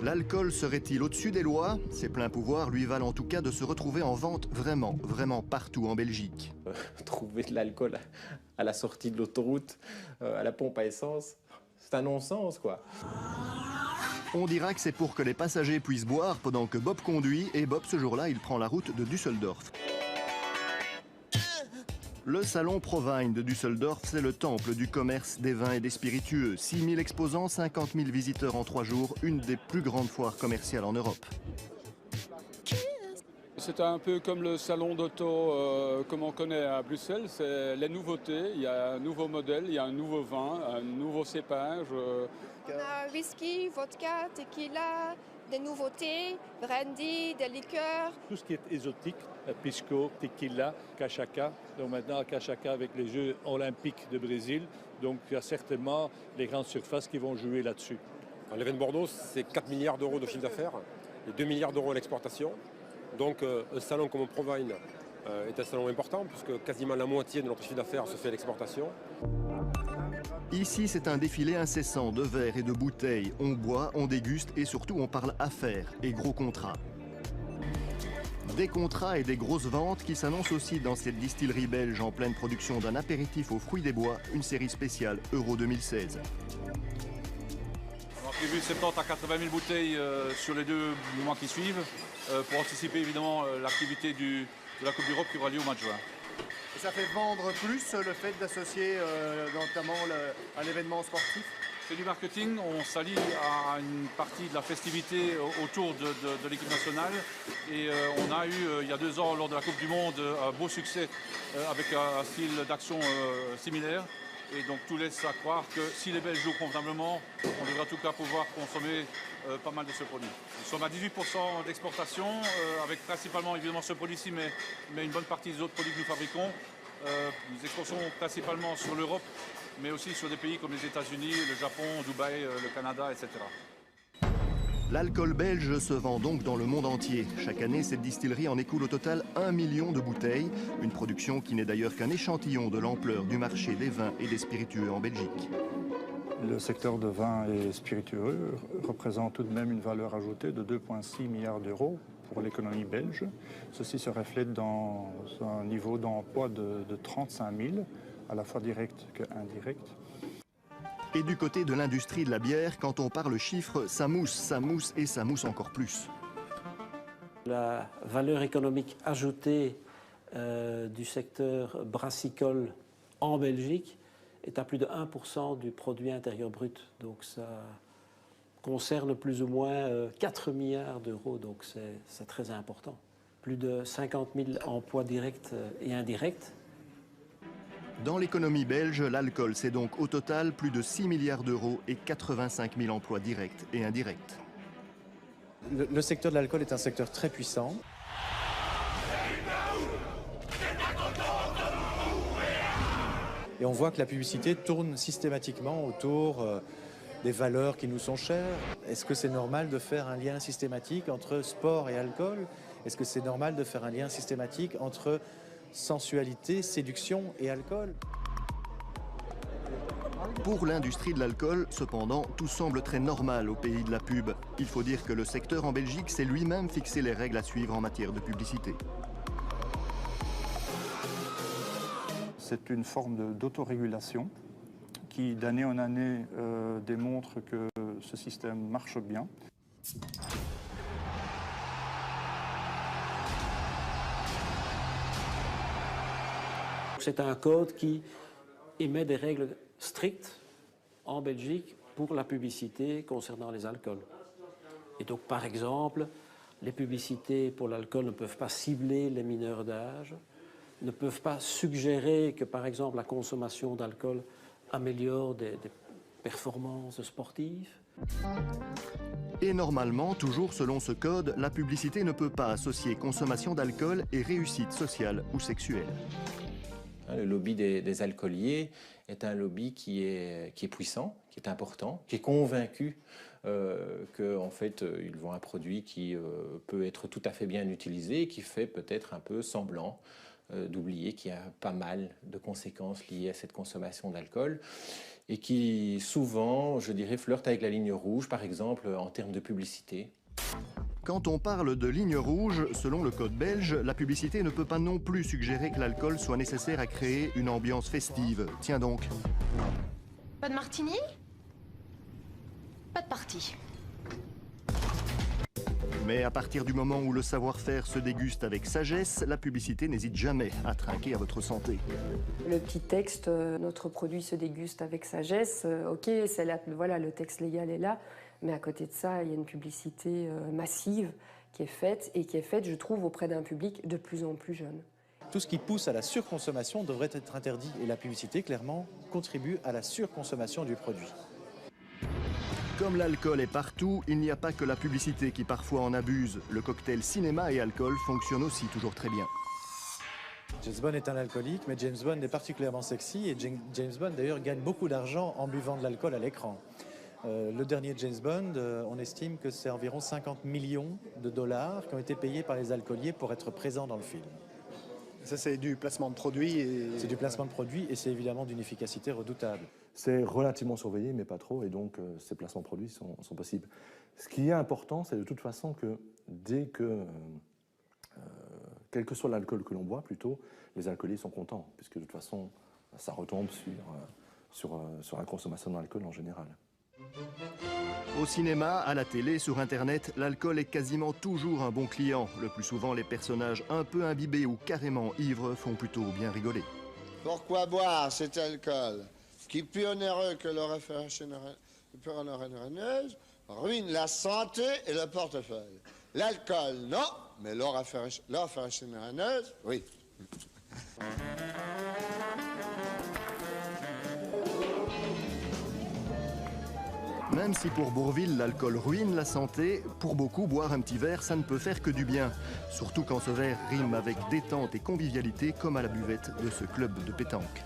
L'alcool serait-il au-dessus des lois? Ses pleins pouvoirs lui valent en tout cas de se retrouver en vente vraiment partout en Belgique. Trouver de l'alcool à la sortie de l'autoroute, à la pompe à essence, c'est un non-sens, quoi. On dira que c'est pour que les passagers puissent boire pendant que Bob conduit, et Bob, ce jour-là, il prend la route de Düsseldorf. Le salon Provine de Düsseldorf, c'est le temple du commerce des vins et des spiritueux. 6000 exposants, 50 000 visiteurs en 3 jours, une des plus grandes foires commerciales en Europe. C'est un peu comme le salon d'auto comme on connaît à Bruxelles, c'est les nouveautés. Il y a un nouveau modèle, il y a un nouveau vin, un nouveau cépage. On a whisky, vodka, tequila, des nouveautés, brandy, des liqueurs. Tout ce qui est exotique, pisco, tequila, cachaca. Donc maintenant, cachaca avec les Jeux olympiques de Brésil. Donc il y a certainement les grandes surfaces qui vont jouer là-dessus. L'événement Bordeaux, c'est 4 milliards d'euros de chiffre d'affaires et 2 milliards d'euros à l'exportation. Donc un salon comme Provine est un salon important puisque quasiment la moitié de notre chiffre d'affaires se fait à l'exportation. Ici, c'est un défilé incessant de verres et de bouteilles. On boit, on déguste et surtout on parle affaires et gros contrats. Des contrats et des grosses ventes qui s'annoncent aussi dans cette distillerie belge en pleine production d'un apéritif aux fruits des bois, une série spéciale Euro 2016. On a prévu 70 à 80 000 bouteilles sur les 2 mois qui suivent pour anticiper évidemment l'activité de la Coupe d'Europe qui aura lieu au mois de juin. Et ça fait vendre plus le fait d'associer notamment un événement sportif? C'est du marketing, on s'allie à une partie de la festivité autour de l'équipe nationale et on a eu il y a 2 ans lors de la Coupe du Monde un beau succès avec un style d'action similaire et donc tout laisse à croire que si les Belges jouent convenablement, on devrait en tout cas pouvoir consommer pas mal de ce produit. Nous sommes à 18% d'exportation avec principalement évidemment ce produit-ci mais une bonne partie des autres produits que nous fabriquons. Nous exportons principalement sur l'Europe, mais aussi sur des pays comme les États-Unis, le Japon, Dubaï, le Canada, etc. L'alcool belge se vend donc dans le monde entier. Chaque année, cette distillerie en écoule au total 1 million de bouteilles. Une production qui n'est d'ailleurs qu'un échantillon de l'ampleur du marché des vins et des spiritueux en Belgique. Le secteur de vins et spiritueux représente tout de même une valeur ajoutée de 2,6 milliards d'euros pour l'économie belge. Ceci se reflète dans un niveau d'emploi de 35 000, à la fois direct qu'indirect. Et du côté de l'industrie de la bière, quand on parle chiffres, ça mousse et ça mousse encore plus. La valeur économique ajoutée du secteur brassicole en Belgique est à plus de 1% du produit intérieur brut. Donc ça concerne plus ou moins 4 milliards d'euros, donc c'est très important. Plus de 50 000 emplois directs et indirects. Dans l'économie belge, l'alcool, c'est donc au total plus de 6 milliards d'euros et 85 000 emplois directs et indirects. Le secteur de l'alcool est un secteur très puissant. Et on voit que la publicité tourne systématiquement autour des valeurs qui nous sont chères. Est-ce que c'est normal de faire un lien systématique entre sport et alcool? Est-ce que c'est normal de faire un lien systématique entre sensualité, séduction et alcool? Pour l'industrie de l'alcool, cependant, tout semble très normal au pays de la pub. Il faut dire que le secteur en Belgique s'est lui-même fixé les règles à suivre en matière de publicité. C'est une forme d'autorégulation qui, d'année en année, démontre que ce système marche bien. C'est un code qui émet des règles strictes en Belgique pour la publicité concernant les alcools. Et donc, par exemple, les publicités pour l'alcool ne peuvent pas cibler les mineurs d'âge, ne peuvent pas suggérer que, par exemple, la consommation d'alcool améliore des performance sportive. Et normalement, toujours selon ce code, la publicité ne peut pas associer consommation d'alcool et réussite sociale ou sexuelle. Le lobby des alcooliers est un lobby qui est puissant, qui est important, qui est convaincu qu'en fait, ils vendent un produit qui peut être tout à fait bien utilisé et qui fait peut-être un peu semblant d'oublier qu'il y a pas mal de conséquences liées à cette consommation d'alcool et qui souvent, je dirais, flirtent avec la ligne rouge, par exemple, en termes de publicité. Quand on parle de ligne rouge, selon le code belge, la publicité ne peut pas non plus suggérer que l'alcool soit nécessaire à créer une ambiance festive. Tiens donc. Pas de martini? Pas de partie. Mais à partir du moment où le savoir-faire se déguste avec sagesse, la publicité n'hésite jamais à trinquer à votre santé. Le petit texte, notre produit se déguste avec sagesse, ok, voilà, le texte légal est là, mais à côté de ça, il y a une publicité massive qui est faite, et qui est faite, je trouve, auprès d'un public de plus en plus jeune. Tout ce qui pousse à la surconsommation devrait être interdit, et la publicité, clairement, contribue à la surconsommation du produit. Comme l'alcool est partout, il n'y a pas que la publicité qui parfois en abuse. Le cocktail cinéma et alcool fonctionne aussi toujours très bien. James Bond est un alcoolique, mais James Bond est particulièrement sexy, et James Bond d'ailleurs gagne beaucoup d'argent en buvant de l'alcool à l'écran. Le dernier James Bond, on estime que c'est environ 50 millions de dollars qui ont été payés par les alcooliers pour être présents dans le film. Ça, c'est du placement de produits. C'est du placement de produits, et c'est évidemment d'une efficacité redoutable. C'est relativement surveillé, mais pas trop, et donc ces placements de produits sont possibles. Ce qui est important, c'est de toute façon que dès que, quel que soit l'alcool que l'on boit, plutôt, les alcooliers sont contents, puisque de toute façon, ça retombe sur la consommation d'alcool en général. Au cinéma, à la télé, sur Internet, l'alcool est quasiment toujours un bon client. Le plus souvent, les personnages un peu imbibés ou carrément ivres font plutôt bien rigoler. Pourquoi boire cet alcool qui, plus onéreux que l'oraférationneuse, ruine la santé et le portefeuille? L'alcool, non, mais l'oraférationneuse, oui. Même si pour Bourvil, l'alcool ruine la santé, pour beaucoup, boire un petit verre, ça ne peut faire que du bien. Surtout quand ce verre rime avec détente et convivialité, comme à la buvette de ce club de pétanque.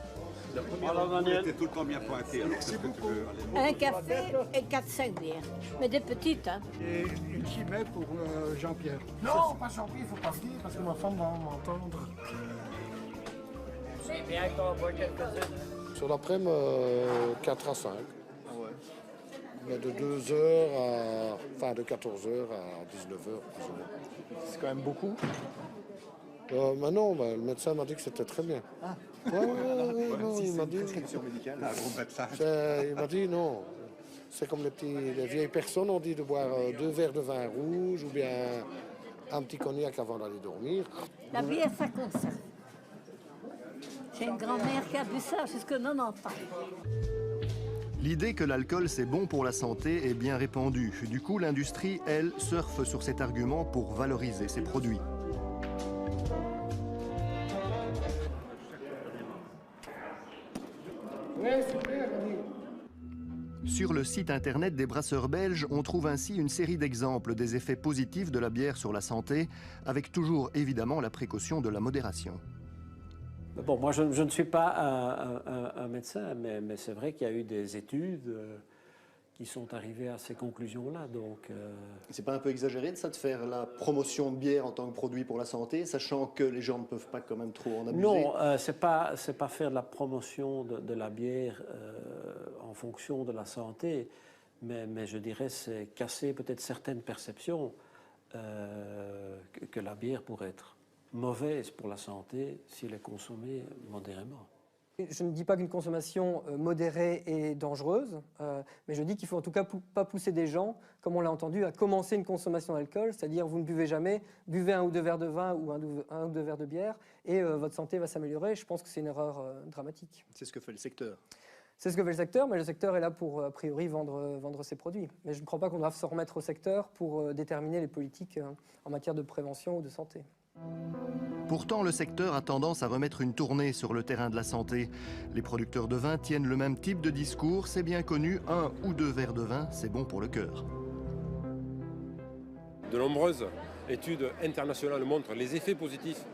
Alors Daniel, t'es tout le temps bien pointé. Merci beaucoup. Un café et 4-5 bières, mais des petites. Hein. Et une chimée pour Jean-Pierre. Non, pas Jean-Pierre, il ne faut pas le dire parce que ma femme va m'entendre. C'est bien qu'on boit quelques-unes. Sur l'après-midi, 4 à 5. Mais de 2h à... Enfin, de 14h à 19h. C'est quand même beaucoup. Mais non, le médecin m'a dit que c'était très bien. Ah. Non, il m'a dit... médicale. Il m'a dit non. C'est comme les vieilles personnes ont dit de boire 2 verres de vin rouge ou bien un petit cognac avant d'aller dormir. La bière, ça conserve. J'ai une grand-mère qui a bu ça jusqu'à 90 ans. L'idée que l'alcool c'est bon pour la santé est bien répandue. Du coup, l'industrie, elle, surfe sur cet argument pour valoriser ses produits. Sur le site internet des brasseurs belges, on trouve ainsi une série d'exemples des effets positifs de la bière sur la santé, avec toujours évidemment la précaution de la modération. Bon, moi, je ne suis pas un médecin, mais c'est vrai qu'il y a eu des études qui sont arrivées à ces conclusions-là. Donc, c'est pas un peu exagéré de ça, de faire la promotion de bière en tant que produit pour la santé, sachant que les gens ne peuvent pas quand même trop en abuser? Non, c'est pas faire de la promotion de la bière en fonction de la santé, mais je dirais c'est casser peut-être certaines perceptions que la bière pourrait être mauvaise pour la santé si elle est consommée modérément. Je ne dis pas qu'une consommation modérée est dangereuse, mais je dis qu'il faut en tout cas pas pousser des gens, comme on l'a entendu, à commencer une consommation d'alcool, c'est-à-dire vous ne buvez jamais, buvez 1 ou 2 verres de vin ou un ou deux verres de bière et votre santé va s'améliorer. Je pense que c'est une erreur dramatique. C'est ce que fait le secteur. C'est ce que fait le secteur, mais le secteur est là pour, a priori, vendre ses produits. Mais je ne crois pas qu'on doive se remettre au secteur pour déterminer les politiques en matière de prévention ou de santé. Pourtant, le secteur a tendance à remettre une tournée sur le terrain de la santé. Les producteurs de vin tiennent le même type de discours, c'est bien connu, 1 ou 2 verres de vin, c'est bon pour le cœur. De nombreuses études internationales montrent les effets positifs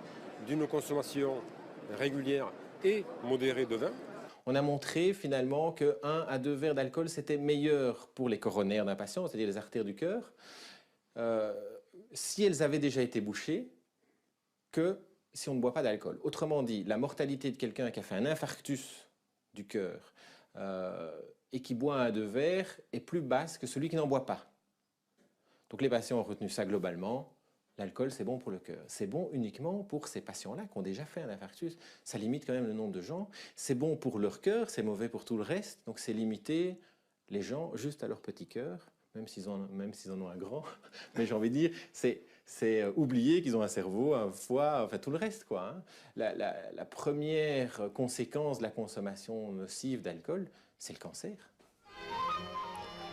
d'une consommation régulière et modérée de vin. On a montré finalement que 1 à 2 verres d'alcool, c'était meilleur pour les coronaires d'un patient, c'est-à-dire les artères du cœur, si elles avaient déjà été bouchées, que si on ne boit pas d'alcool. Autrement dit, la mortalité de quelqu'un qui a fait un infarctus du cœur et qui boit 1 à 2 verres est plus basse que celui qui n'en boit pas. Donc les patients ont retenu ça globalement. L'alcool, c'est bon pour le cœur. C'est bon uniquement pour ces patients-là qui ont déjà fait un infarctus. Ça limite quand même le nombre de gens. C'est bon pour leur cœur, c'est mauvais pour tout le reste. Donc c'est limiter les gens juste à leur petit cœur, même s'ils en ont un grand. Mais j'ai envie de dire, c'est oublier qu'ils ont un cerveau, un foie, enfin tout le reste, quoi. La première conséquence de la consommation nocive d'alcool, c'est le cancer.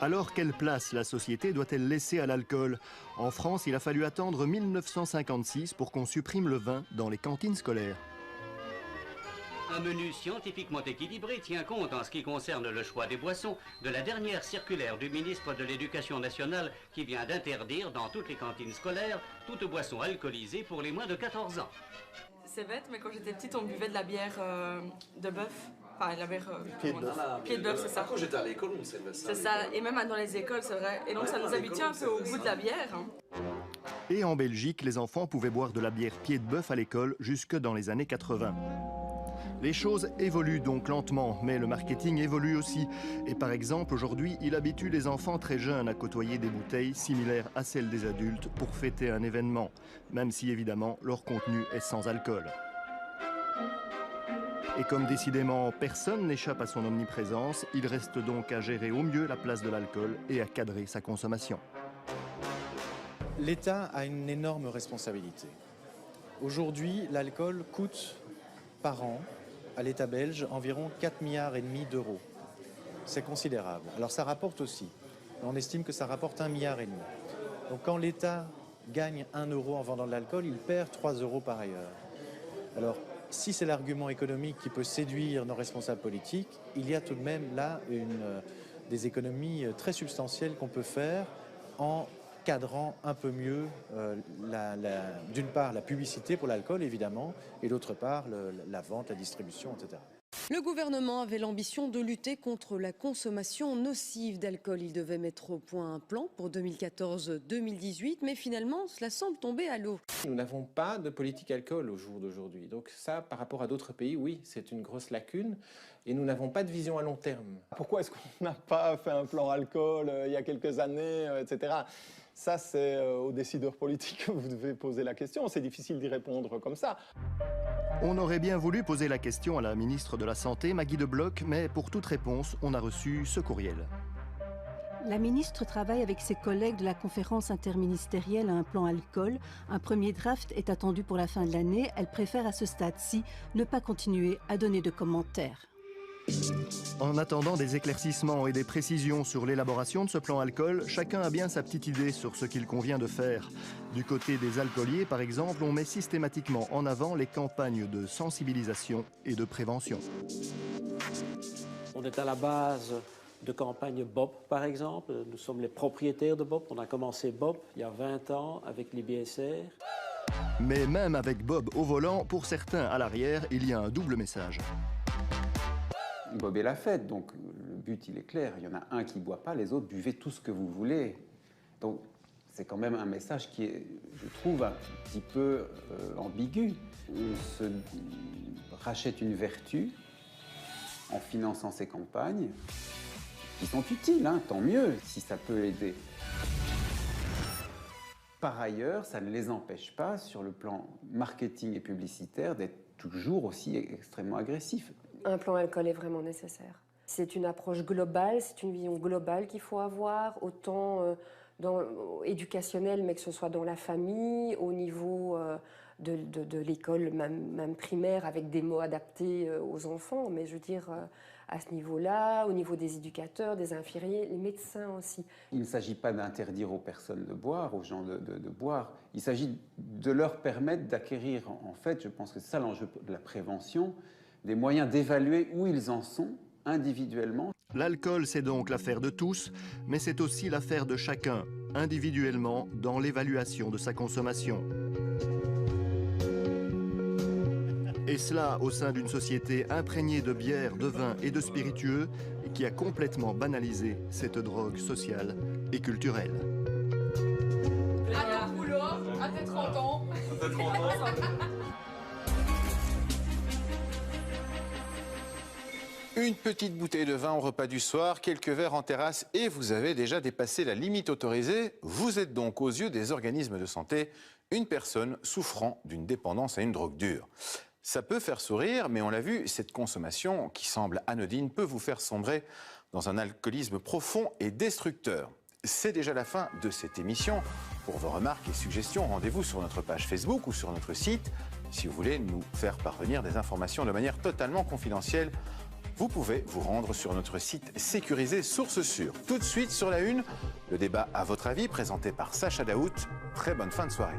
Alors, quelle place la société doit-elle laisser à l'alcool? En France, il a fallu attendre 1956 pour qu'on supprime le vin dans les cantines scolaires. Un menu scientifiquement équilibré tient compte en ce qui concerne le choix des boissons de la dernière circulaire du ministre de l'Éducation nationale qui vient d'interdire dans toutes les cantines scolaires toute boisson alcoolisée pour les moins de 14 ans. C'est bête, mais quand j'étais petite, on buvait de la bière de bœuf. Enfin, la bière... pied de bœuf, c'est ça. Quand j'étais à l'école, on servait ça. C'est ça, et même dans les écoles, c'est vrai. Et donc ça nous habitue un peu au goût de la bière. Hein. Et en Belgique, les enfants pouvaient boire de la bière pied de bœuf à l'école jusque dans les années 80. Les choses évoluent donc lentement, mais le marketing évolue aussi. Et par exemple, aujourd'hui, il habitue les enfants très jeunes à côtoyer des bouteilles similaires à celles des adultes pour fêter un événement, même si évidemment leur contenu est sans alcool. Et comme décidément personne n'échappe à son omniprésence, il reste donc à gérer au mieux la place de l'alcool et à cadrer sa consommation. L'État a une énorme responsabilité. Aujourd'hui, l'alcool coûte par an à l'État belge environ 4,5 milliards d'euros. C'est considérable. Alors ça rapporte aussi. On estime que ça rapporte 1,5 milliard. Donc quand l'État gagne 1 euro en vendant de l'alcool, il perd 3 euros par ailleurs. Alors si c'est l'argument économique qui peut séduire nos responsables politiques, il y a tout de même là des économies très substantielles qu'on peut faire en cadrant un peu mieux d'une part la publicité pour l'alcool évidemment et d'autre part la vente, la distribution, etc. Le gouvernement avait l'ambition de lutter contre la consommation nocive d'alcool. Il devait mettre au point un plan pour 2014-2018, mais finalement, cela semble tomber à l'eau. Nous n'avons pas de politique alcool au jour d'aujourd'hui. Donc ça, par rapport à d'autres pays, oui, c'est une grosse lacune. Et nous n'avons pas de vision à long terme. Pourquoi est-ce qu'on n'a pas fait un plan alcool il y a quelques années, etc. Ça, c'est aux décideurs politiques que vous devez poser la question. C'est difficile d'y répondre comme ça. On aurait bien voulu poser la question à la ministre de la Santé, Maggie De Bloch, mais pour toute réponse, on a reçu ce courriel. La ministre travaille avec ses collègues de la conférence interministérielle à un plan alcool. Un premier draft est attendu pour la fin de l'année. Elle préfère à ce stade-ci ne pas continuer à donner de commentaires. En attendant des éclaircissements et des précisions sur l'élaboration de ce plan alcool, chacun a bien sa petite idée sur ce qu'il convient de faire. Du côté des alcooliers, par exemple, on met systématiquement en avant les campagnes de sensibilisation et de prévention. On est à la base de campagnes BOP, par exemple. Nous sommes les propriétaires de BOP. On a commencé BOP il y a 20 ans avec l'IBSR. Mais même avec Bob au volant, pour certains à l'arrière, il y a un double message. Bob est la fête, donc le but il est clair, il y en a un qui ne boit pas, les autres buvez tout ce que vous voulez. Donc c'est quand même un message qui est, je trouve, un petit peu ambigu. On se rachète une vertu en finançant ces campagnes, qui sont utiles, hein, tant mieux si ça peut aider. Par ailleurs, ça ne les empêche pas, sur le plan marketing et publicitaire, d'être toujours aussi extrêmement agressifs. Un plan alcool est vraiment nécessaire. C'est une approche globale, c'est une vision globale qu'il faut avoir, autant éducationnelle, mais que ce soit dans la famille, au niveau de l'école, même primaire, avec des mots adaptés aux enfants. Mais je veux dire, à ce niveau-là, au niveau des éducateurs, des infirmiers, les médecins aussi. Il ne s'agit pas d'interdire aux personnes de boire, aux gens de boire. Il s'agit de leur permettre d'acquérir, en fait, je pense que c'est ça l'enjeu de la prévention, des moyens d'évaluer où ils en sont individuellement. L'alcool, c'est donc l'affaire de tous, mais c'est aussi l'affaire de chacun, individuellement, dans l'évaluation de sa consommation. Et cela au sein d'une société imprégnée de bière, de vin et de spiritueux, et qui a complètement banalisé cette drogue sociale et culturelle. À ton boulot, à tes 30 ans. À tes 30 ans. Une petite bouteille de vin au repas du soir, quelques verres en terrasse et vous avez déjà dépassé la limite autorisée. Vous êtes donc aux yeux des organismes de santé une personne souffrant d'une dépendance à une drogue dure. Ça peut faire sourire, mais on l'a vu, cette consommation qui semble anodine peut vous faire sombrer dans un alcoolisme profond et destructeur. C'est déjà la fin de cette émission. Pour vos remarques et suggestions, rendez-vous sur notre page Facebook ou sur notre site. Si vous voulez nous faire parvenir des informations de manière totalement confidentielle, vous pouvez vous rendre sur notre site sécurisé Source Sûre. Tout de suite sur la une, le débat à votre avis présenté par Sacha Daout. Très bonne fin de soirée.